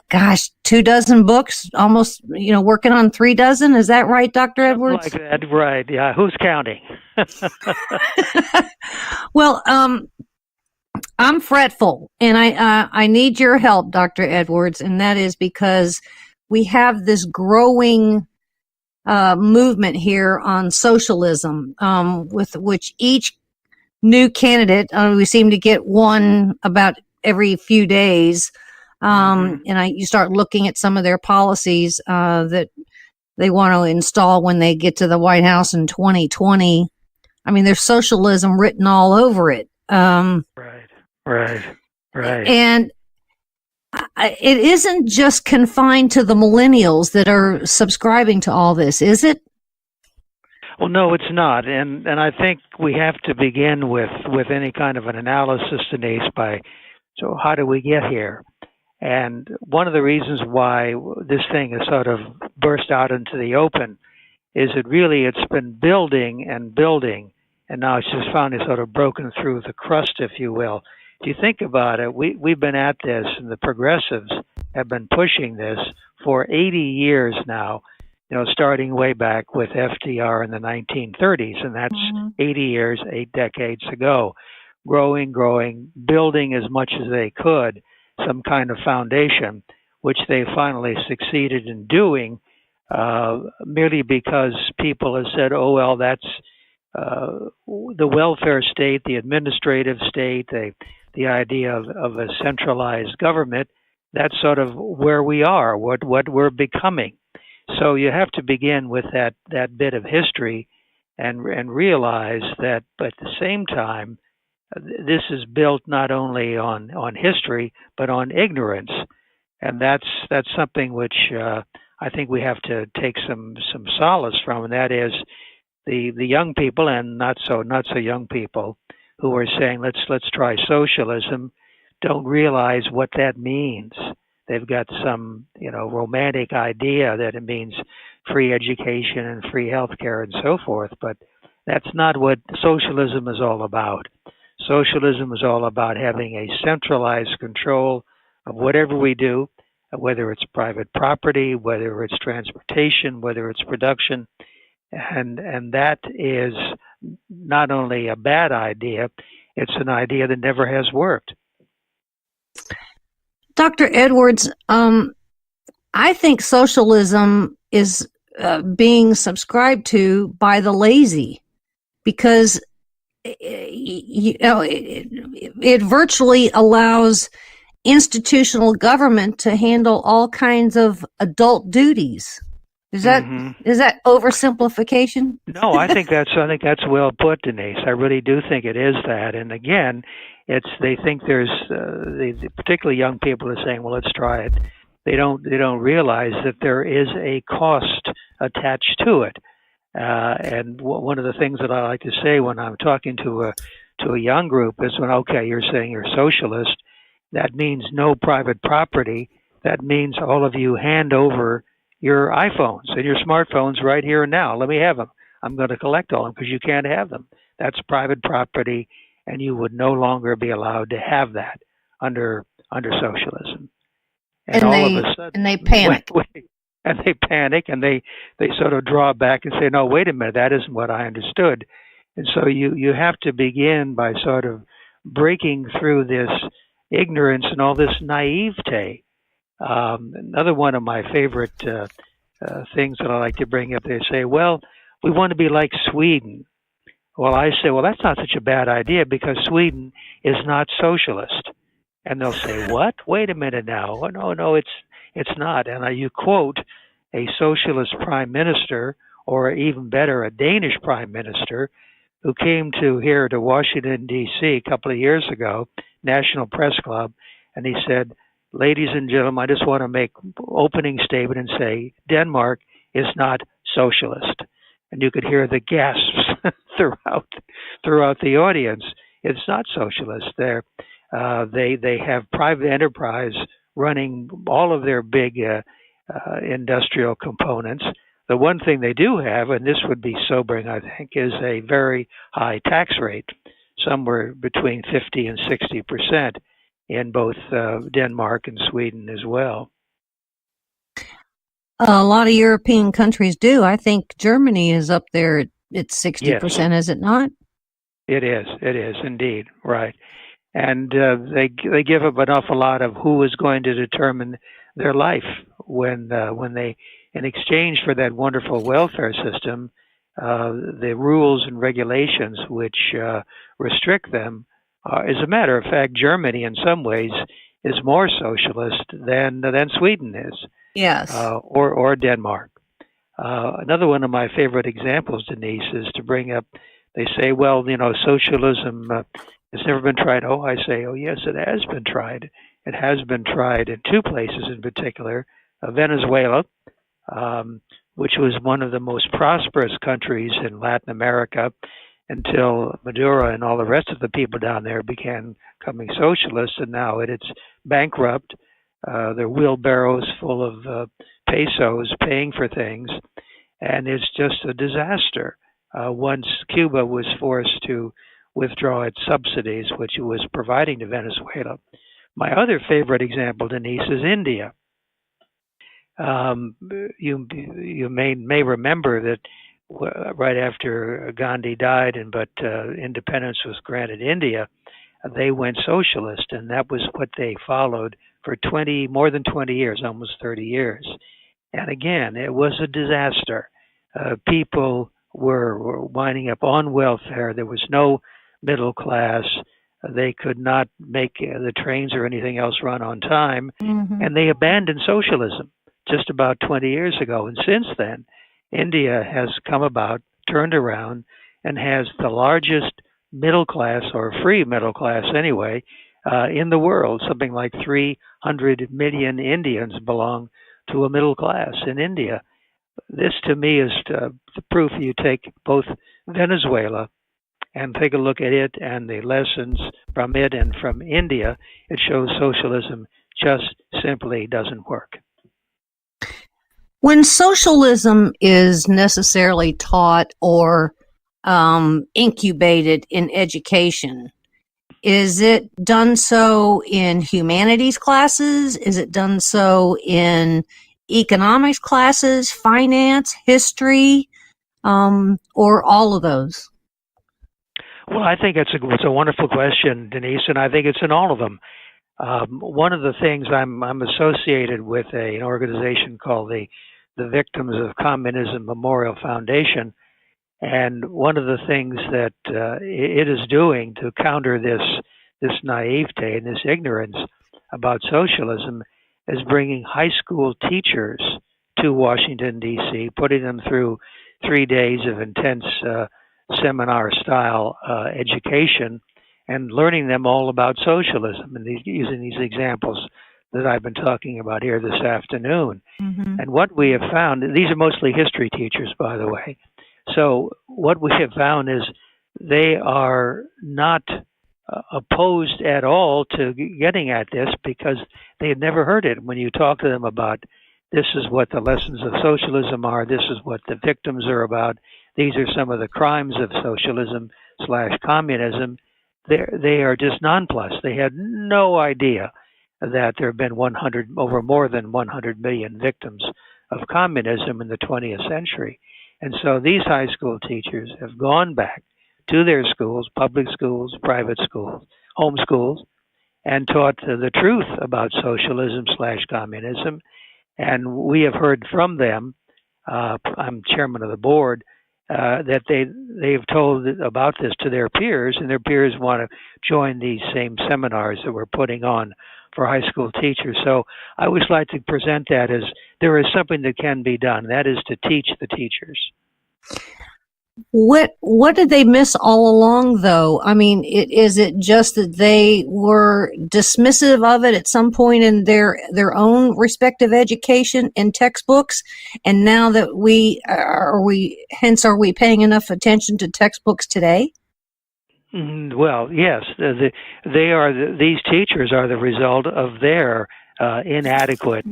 24 books, almost, working on 36. Is that right, Dr. Edwards? Like that, right. Yeah, who's counting? Well, I'm fretful, and I need your help, Dr. Edwards, and that is because we have this growing movement here on socialism, with which each new candidate, we seem to get one about every few days, and you start looking at some of their policies that they want to install when they get to the White House in 2020. I mean, there's socialism written all over it. Right. And it isn't just confined to the millennials that are subscribing to all this, is it? Well, no, it's not. And I think we have to begin with any kind of an analysis, Denise, so how do we get here? And one of the reasons why this thing has sort of burst out into the open is it's been building and building, and now it's just finally sort of broken through the crust, if you will. If you think about it, we've been at this, and the progressives have been pushing this for 80 years now, starting way back with FDR in the 1930s, and that's 80 years, 8 decades ago. Growing, building as much as they could, some kind of foundation, which they finally succeeded in doing, merely because people have said, oh, well, that's the welfare state, the administrative state, the idea of a centralized government. That's sort of where we are, what we're becoming. So you have to begin with that bit of history and realize that, but at the same time, this is built not only on history, but on ignorance. And that's something which I think we have to take some solace from, and that is the young people and not so young people who are saying let's try socialism don't realize what that means. They've got some romantic idea that it means free education and free health care and so forth, but that's not what socialism is all about. Socialism is all about having a centralized control of whatever we do, whether it's private property, whether it's transportation, whether it's production. And that is not only a bad idea, it's an idea that never has worked. Dr. Edwards, I think socialism is being subscribed to by the lazy, because it virtually allows institutional government to handle all kinds of adult duties. Is that oversimplification? No, I think that's well put, Denise. I really do think it is that. And again, they think there's particularly young people are saying, well, let's try it. they don't realize that there is a cost attached to it. And one of the things that I like to say when I'm talking to a young group is, when, okay, you're saying you're socialist, that means no private property. That means all of you hand over your iPhones and your smartphones right here and now. Let me have them. I'm going to collect all of them because you can't have them. That's private property, and you would no longer be allowed to have that under socialism. And all of a sudden, they panic. And they panic, and they sort of draw back and say, no, wait a minute, that isn't what I understood. And so you have to begin by sort of breaking through this ignorance and all this naivete. Another one of my favorite things that I like to bring up, they say, well, we want to be like Sweden. Well, I say, well, that's not such a bad idea because Sweden is not socialist. And they'll say, what? Wait a minute now. Oh, no, it's not. And you quote a socialist prime minister, or even better, a Danish prime minister, who came here to Washington, D.C. a couple of years ago, National Press Club, and he said, ladies and gentlemen, I just want to make opening statement and say Denmark is not socialist. And you could hear the gasps throughout the audience. It's not socialist. They have private enterprise running all of their big industrial components. The one thing they do have, and this would be sobering, I think, is a very high tax rate, somewhere between 50 and 60% in both Denmark and Sweden as well. A lot of European countries do. I think Germany is up there at 60%, yes. Is it not? It is indeed, right. And they give up an awful lot of who is going to determine their life when they, in exchange for that wonderful welfare system, the rules and regulations which restrict them. As a matter of fact, Germany in some ways is more socialist than Sweden is. Yes. Or Denmark. Another one of my favorite examples, Denise, is to bring up, they say, well, socialism has never been tried. Oh, I say, oh, yes, it has been tried. It has been tried in two places in particular, Venezuela, which was one of the most prosperous countries in Latin America until Maduro and all the rest of the people down there began becoming socialists, and now it's bankrupt. Their wheelbarrows full of pesos paying for things, and it's just a disaster. Once Cuba was forced to withdraw its subsidies, which it was providing to Venezuela. My other favorite example, Denise, is India. You may remember that right after Gandhi died, but independence was granted India, they went socialist, and that was what they followed for more than 20 years, almost 30 years. And again, it was a disaster. People were winding up on welfare. There was no middle class. They could not make the trains or anything else run on time. Mm-hmm. And they abandoned socialism just about 20 years ago. And since then, India has come about, turned around, and has the largest middle class, or free middle class anyway, in the world. Something like 300 million Indians belong to a middle class in India. This, to me, is the proof. You take both Venezuela and take a look at it and the lessons from it and from India. It shows socialism just simply doesn't work. When socialism is necessarily taught or incubated in education, is it done so in humanities classes? Is it done so in economics classes, finance, history, or all of those? Well, I think it's a wonderful question, Denise, and I think it's in all of them. One of the things I'm associated with an organization called the Victims of Communism Memorial Foundation, and one of the things that it is doing to counter this naivete and this ignorance about socialism is bringing high school teachers to Washington, D.C., putting them through 3 days of intense seminar-style education and learning them all about socialism and using these examples that I've been talking about here this afternoon. Mm-hmm. And what we have found, these are mostly history teachers, by the way. So what we have found is they are not opposed at all to getting at this because they had never heard it. When you talk to them about this is what the lessons of socialism are, this is what the victims are about, these are some of the crimes of socialism/communism, they are just nonplussed. They had no idea that there have been more than 100 million victims of communism in the 20th century. And so these high school teachers have gone back to their schools, public schools, private schools, home schools, and taught the truth about socialism/communism. And we have heard from them, I'm chairman of the board, that they've told about this to their peers, and their peers want to join these same seminars that we're putting on for high school teachers. So I always like to present that as there is something that can be done. That is to teach the teachers. What did they miss all along, though? I mean, is it just that they were dismissive of it at some point in their own respective education and textbooks, and now that are we paying enough attention to textbooks today? Well, yes, these teachers are the result of their inadequate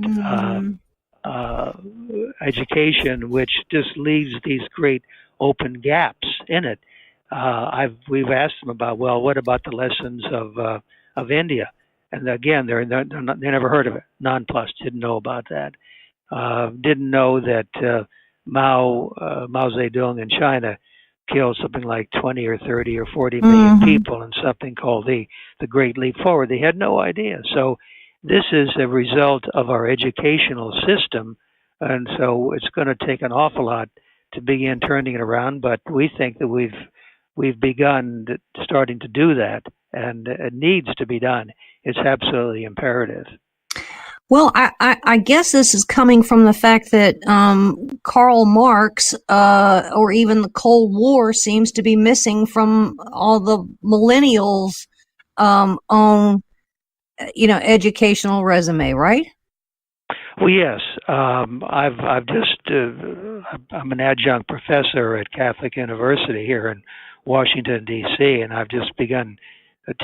education, which just leaves these great open gaps in it. We've asked them about, well, what about the lessons of India? And again, they never heard of it. Nonplussed, didn't know about that. Didn't know that Mao Zedong in China killed something like 20 or 30 or 40 million people in something called the Great Leap Forward. They had no idea. So this is a result of our educational system, and so it's going to take an awful lot to begin turning it around. But we think that we've begun starting to do that, and it needs to be done. It's absolutely imperative. Well, I guess this is coming from the fact that Karl Marx or even the Cold War seems to be missing from all the millennials' own, educational resume, right? Well, yes. I'm an adjunct professor at Catholic University here in Washington, D.C., and I've just begun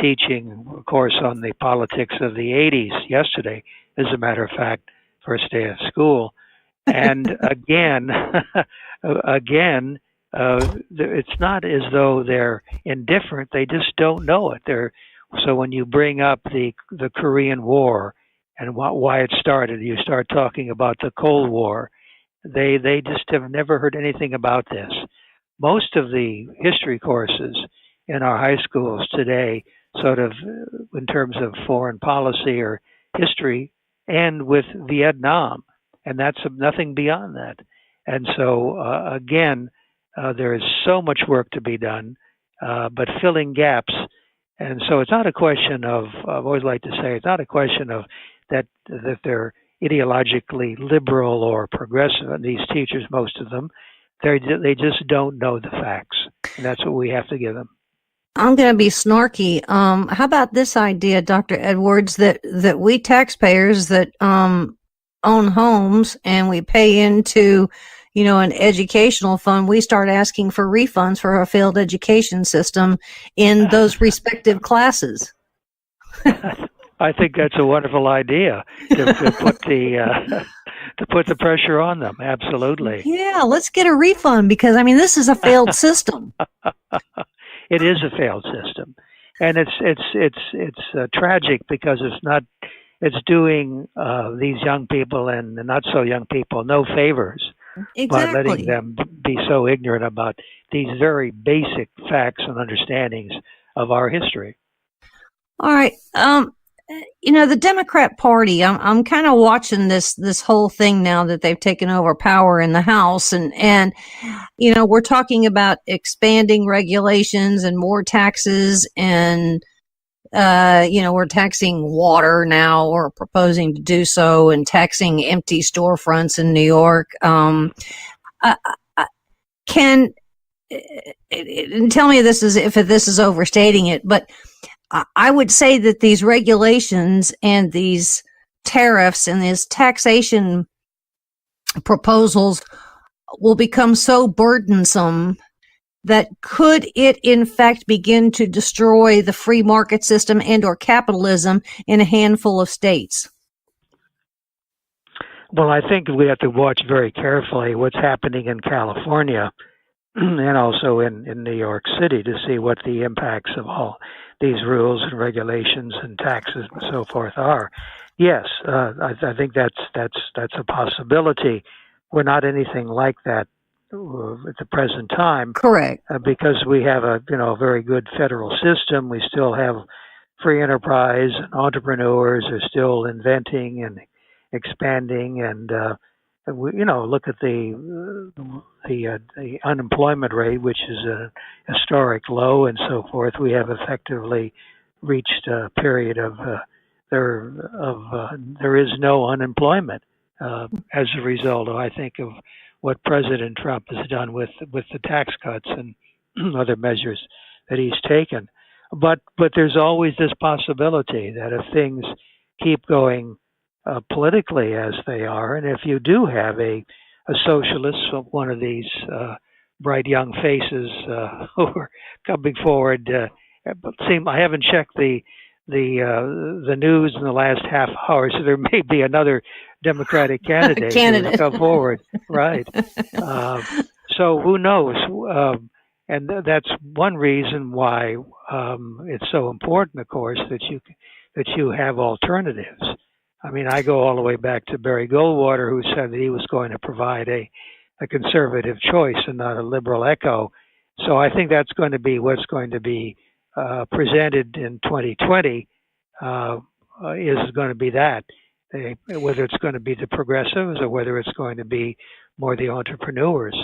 teaching a course on the politics of the 80s yesterday, as a matter of fact, first day of school. And again, it's not as though they're indifferent. They just don't know it. So when you bring up the Korean War and why it started, you start talking about the Cold War. They just have never heard anything about this. Most of the history courses in our high schools today, sort of in terms of foreign policy or history, end with Vietnam, and that's nothing beyond that. And so again, there is so much work to be done, but filling gaps. And so it's not a question of, I've always liked to say, it's not a question of that they're ideologically liberal or progressive. And these teachers, most of them, they just don't know the facts, and that's what we have to give them. I'm going to be snarky. How about this idea, Dr. Edwards, that we taxpayers that own homes and we pay into, an educational fund, we start asking for refunds for a failed education system in those respective classes? I think that's a wonderful idea to put the pressure on them. Absolutely. Yeah, let's get a refund because this is a failed system. It is a failed system, and it's tragic because it's doing these young people and not so young people no favors by letting them be so ignorant about these very basic facts and understandings of our history. All right. The Democrat Party, I'm kind of watching this whole thing now that they've taken over power in the House, and we're talking about expanding regulations and more taxes, and we're taxing water now, or proposing to do so, and taxing empty storefronts in New York. Can tell me if this is overstating it, but I would say that these regulations and these tariffs and his taxation proposals will become so burdensome that could it in fact begin to destroy the free market system and or capitalism in a handful of states? Well, I think we have to watch very carefully what's happening in California and also in New York City to see what the impacts of all these rules and regulations and taxes and so forth are. Yes, I think that's a possibility. We're not anything like that at the present time. Correct. Because we have a very good federal system. We still have free enterprise, and entrepreneurs are still inventing and expanding, and look at the unemployment rate, which is a historic low, and so forth. We have effectively reached a period of there is no unemployment as a result, I think, of what President Trump has done with the tax cuts and other measures that he's taken. But there's always this possibility that if things keep going politically as they are, and if you do have a socialist, one of these bright young faces who are coming forward, I haven't checked the news in the last half hour, so there may be another Democratic candidate who come forward, right? So who knows? And that's one reason why it's so important, of course, that you have alternatives. I mean, I go all the way back to Barry Goldwater, who said that he was going to provide a conservative choice and not a liberal echo. So I think that's going to be what's going to be presented in 2020 is going to be that, whether it's going to be the progressives or whether it's going to be more the entrepreneurs.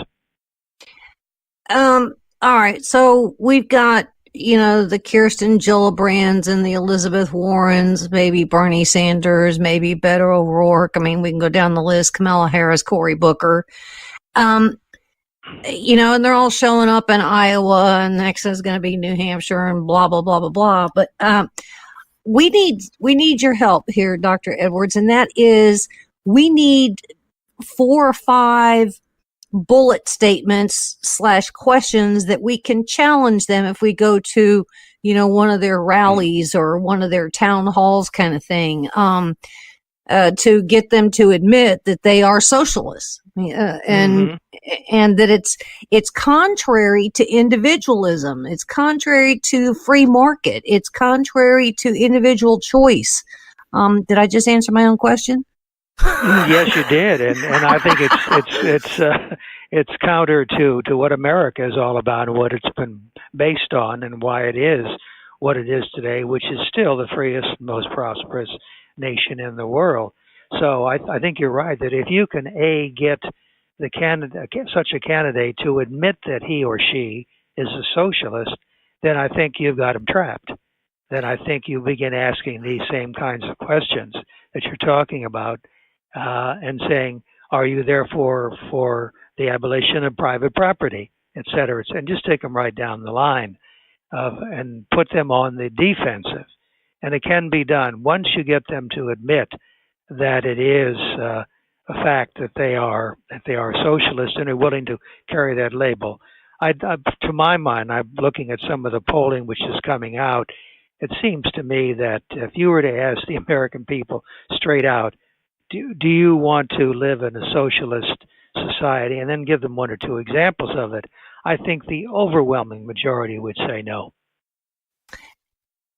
All right. So we've got, the Kirsten Gillibrands and the Elizabeth Warrens, maybe Bernie Sanders, maybe Beto O'Rourke. I mean, we can go down the list. Kamala Harris, Cory Booker. And they're all showing up in Iowa, and next is going to be New Hampshire, and blah, blah, blah, blah, blah. But we need your help here, Dr. Edwards, and that is we need 4 or 5 bullet statements / questions that we can challenge them if we go to, one of their rallies or one of their town halls kind of thing, to get them to admit that they are socialists, and that it's contrary to individualism. It's contrary to free market. It's contrary to individual choice. Did I just answer my own question? Yes, you did, and I think it's counter to what America is all about and what it's been based on and why it is what it is today, which is still the freest, most prosperous nation in the world. So I think you're right that if you can get such a candidate to admit that he or she is a socialist, then I think you've got him trapped. Then I think you begin asking these same kinds of questions that you're talking about. And saying, are you therefore for the abolition of private property, et cetera, and just take them right down the line and put them on the defensive. And it can be done once you get them to admit that it is a fact that they are socialist and are willing to carry that label. To my mind, I'm looking at some of the polling which is coming out. It seems to me that if you were to ask the American people straight out, do you want to live in a socialist society, and then give them 1 or 2 examples of it, I think the overwhelming majority would say no.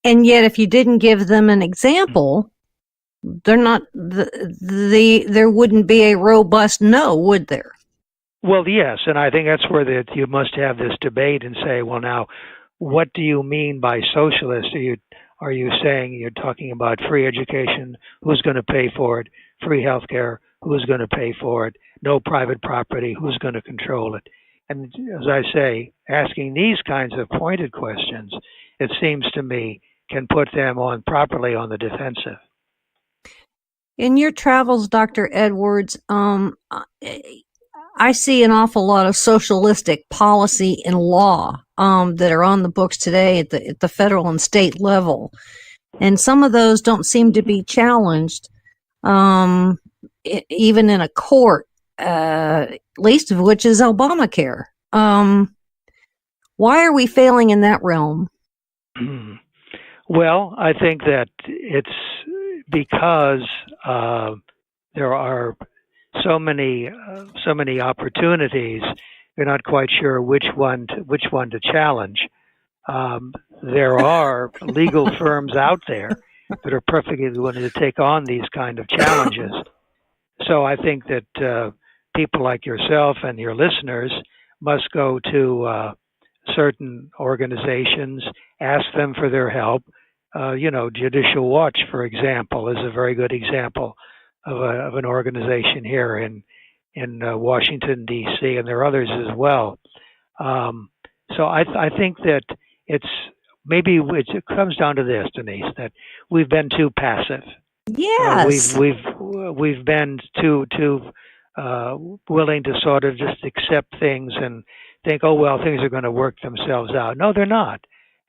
And yet, if you didn't give them an example, they're not there wouldn't be a robust no, would there? Well, yes, and I think that's where you must have this debate and say, well, now, what do you mean by socialist? Are you saying you're talking about free education? Who's going to pay for it? Free healthcare? Who's going to pay for it? No private property? Who's going to control it? And as I say, asking these kinds of pointed questions, it seems to me, can put them properly on the defensive. In your travels, Dr. Edwards, I see an awful lot of socialistic policy and law that are on the books today at the federal and state level. And some of those don't seem to be challenged. even in a court, least of which is Obamacare. Why are we failing in that realm? Well, I think that it's because there are so many opportunities. You're not quite sure which one to challenge. There are legal firms out there that are perfectly willing to take on these kind of challenges. So I think that people like yourself and your listeners must go to certain organizations, ask them for their help. Judicial Watch, for example, is a very good example of an organization here in Washington, D.C., and there are others as well. So I think that it comes down to this, Denise, that we've been too passive. Yes. We've been too willing to sort of just accept things and think, oh well, things are going to work themselves out. No, they're not.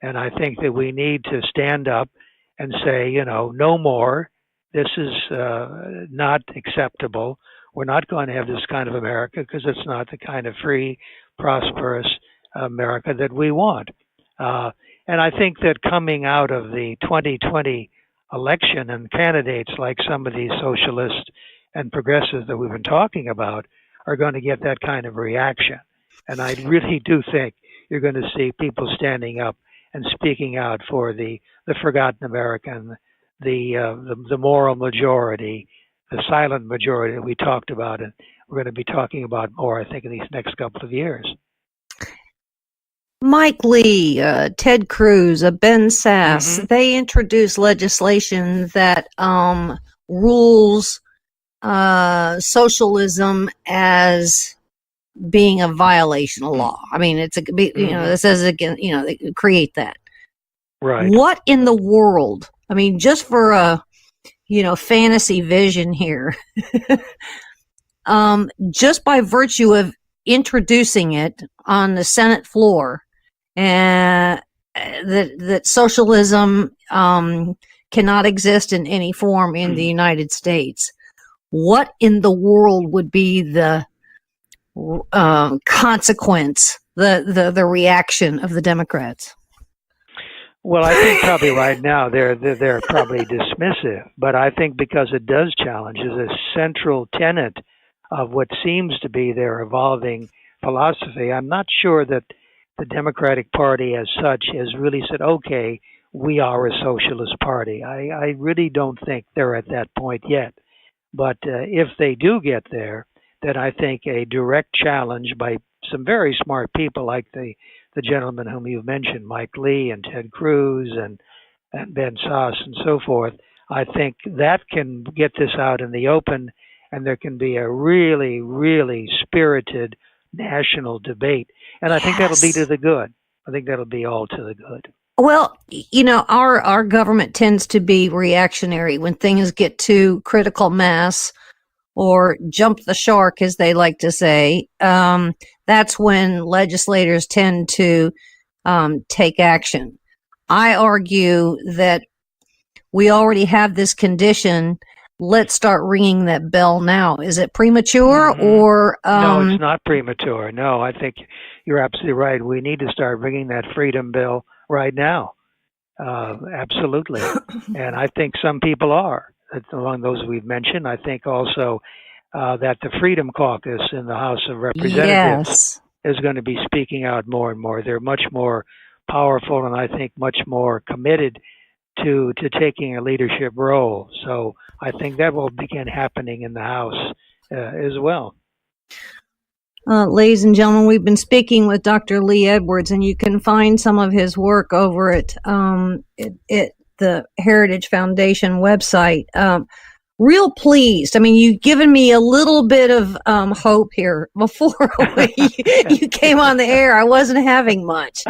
And I think that we need to stand up and say, no more. This is not acceptable. We're not going to have this kind of America because it's not the kind of free, prosperous America that we want. And I think that coming out of the 2020 election and candidates like some of these socialists and progressives that we've been talking about are going to get that kind of reaction. And I really do think you're going to see people standing up and speaking out for the forgotten American, the moral majority, the silent majority that we talked about, and we're going to be talking about more, I think, in these next couple of years. Mike Lee, Ted Cruz, Ben Sass, they introduced legislation that rules socialism as being a violation of law. I mean, it says again, they create that. Right. What in the world? I mean, just for a, fantasy vision here, just by virtue of introducing it on the Senate floor, that socialism cannot exist in any form in the United States. What in the world would be the consequence, the reaction of the Democrats? Well, I think probably right now they're probably dismissive, but I think because it does challenge is a central tenet of what seems to be their evolving philosophy. I'm not sure that the Democratic Party as such has really said, okay, we are a socialist party. I really don't think they're at that point yet. But if they do get there, then I think a direct challenge by some very smart people like the gentleman whom you've mentioned, Mike Lee and Ted Cruz and Ben Sass and so forth, I think that can get this out in the open, and there can be a really, really spirited national debate. And I think that'll be to the good. I think that'll be all to the good. Well, our government tends to be reactionary when things get to critical mass or jump the shark, as they like to say. That's when legislators tend to take action. I argue that we already have this condition. Let's start ringing that bell now. Is it premature or? No, it's not premature. No, I think you're absolutely right. We need to start ringing that freedom bell right now. Absolutely. And I think some people are. Among those we've mentioned, I think also that the Freedom Caucus in the House of Representatives is going to be speaking out more and more. They're much more powerful and I think much more committed to taking a leadership role. So I think that will begin happening in the House as well. Ladies and gentlemen, we've been speaking with Dr. Lee Edwards, and you can find some of his work over at the Heritage Foundation website. Real pleased. I mean, you've given me a little bit of hope here before you came on the air. I wasn't having much.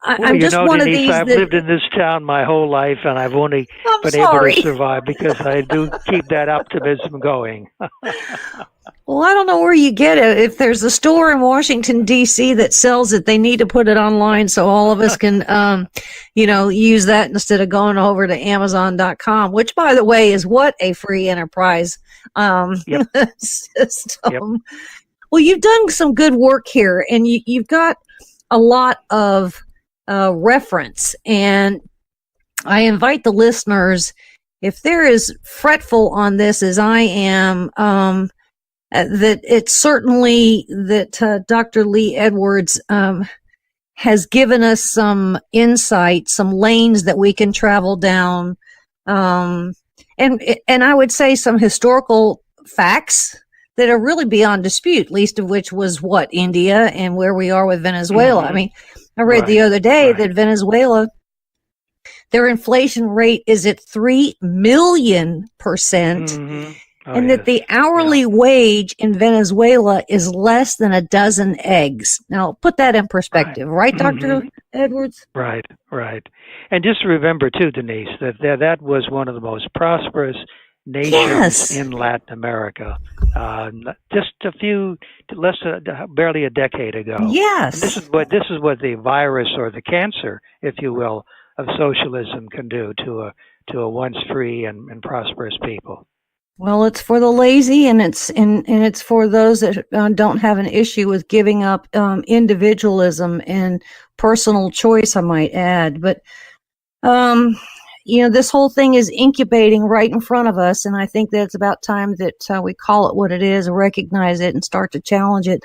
I'm just one Denise, of these. I've lived in this town my whole life, and I've only been able to survive because I do keep that optimism going. Well, I don't know where you get it. If there's a store in Washington, D.C. that sells it, they need to put it online so all of us can, use that instead of going over to Amazon.com, which, by the way, is what a free enterprise system. Yep. Well, you've done some good work here, and you've got a lot of reference. And I invite the listeners, if they're as fretful on this as I am, that it's certainly that Dr. Lee Edwards has given us some insight, some lanes that we can travel down, and I would say some historical facts that are really beyond dispute, least of which was India and where we are with Venezuela. Mm-hmm. I mean, I read the other day that Venezuela, their inflation rate is at 3 million%. Mm-hmm. And that the hourly wage in Venezuela is less than a dozen eggs. Now, put that in perspective, right, Dr. Edwards? Right. And just remember, too, Denise, that was one of the most prosperous nations in Latin America, just barely a decade ago. Yes. And this is what the virus or the cancer, if you will, of socialism can do to a once free and prosperous people. Well, it's for the lazy, and it's for those that don't have an issue with giving up individualism and personal choice, I might add. But this whole thing is incubating right in front of us, and I think that it's about time that we call it what it is, recognize it, and start to challenge it.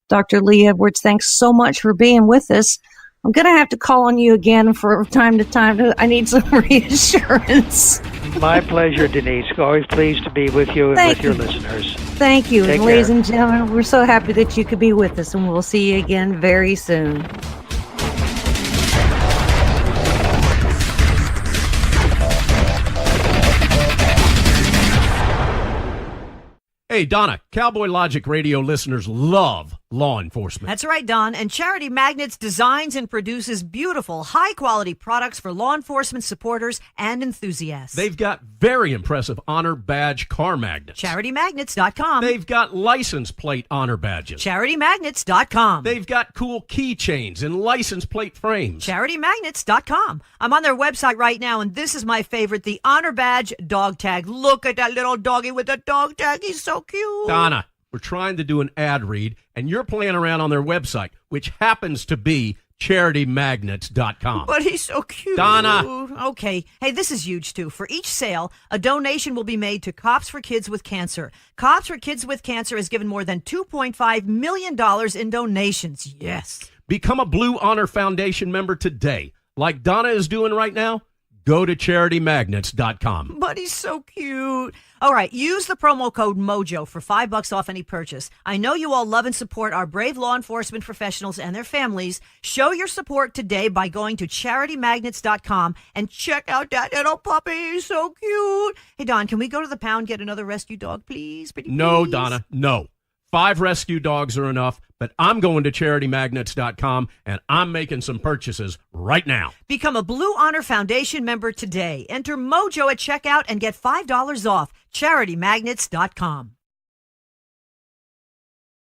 Dr. Lee Edwards, thanks so much for being with us. I'm going to have to call on you again from time to time. I need some reassurance. My pleasure, Denise. Always pleased to be with you and with your listeners. Thank you. And ladies and gentlemen, we're so happy that you could be with us, and we'll see you again very soon. Hey, Donna, Cowboy Logic Radio listeners love law enforcement. That's right, Don. And Charity Magnets designs and produces beautiful, high-quality products for law enforcement supporters and enthusiasts. They've got very impressive honor badge car magnets. CharityMagnets.com. They've got license plate honor badges. CharityMagnets.com. They've got cool keychains and license plate frames. CharityMagnets.com. I'm on their website right now, and this is my favorite, the Honor Badge dog tag. Look at that little doggy with the dog tag. He's so cute. Donna, we're trying to do an ad read, and you're playing around on their website, which happens to be CharityMagnets.com. But he's so cute. Donna. Okay. Hey, this is huge, too. For each sale, a donation will be made to Cops for Kids with Cancer. Cops for Kids with Cancer has given more than $2.5 million in donations. Yes. Become a Blue Honor Foundation member today. Like Donna is doing right now, go to CharityMagnets.com. But he's so cute. All right, use the promo code MOJO for $5 off any purchase. I know you all love and support our brave law enforcement professionals and their families. Show your support today by going to CharityMagnets.com and check out that little puppy. He's so cute. Hey, Don, can we go to the pound, get another rescue dog, please? Pretty No, please? Donna, no. 5 rescue dogs are enough, but I'm going to CharityMagnets.com, and I'm making some purchases right now. Become a Blue Honor Foundation member today. Enter MOJO at checkout and get $5 off. CharityMagnets.com.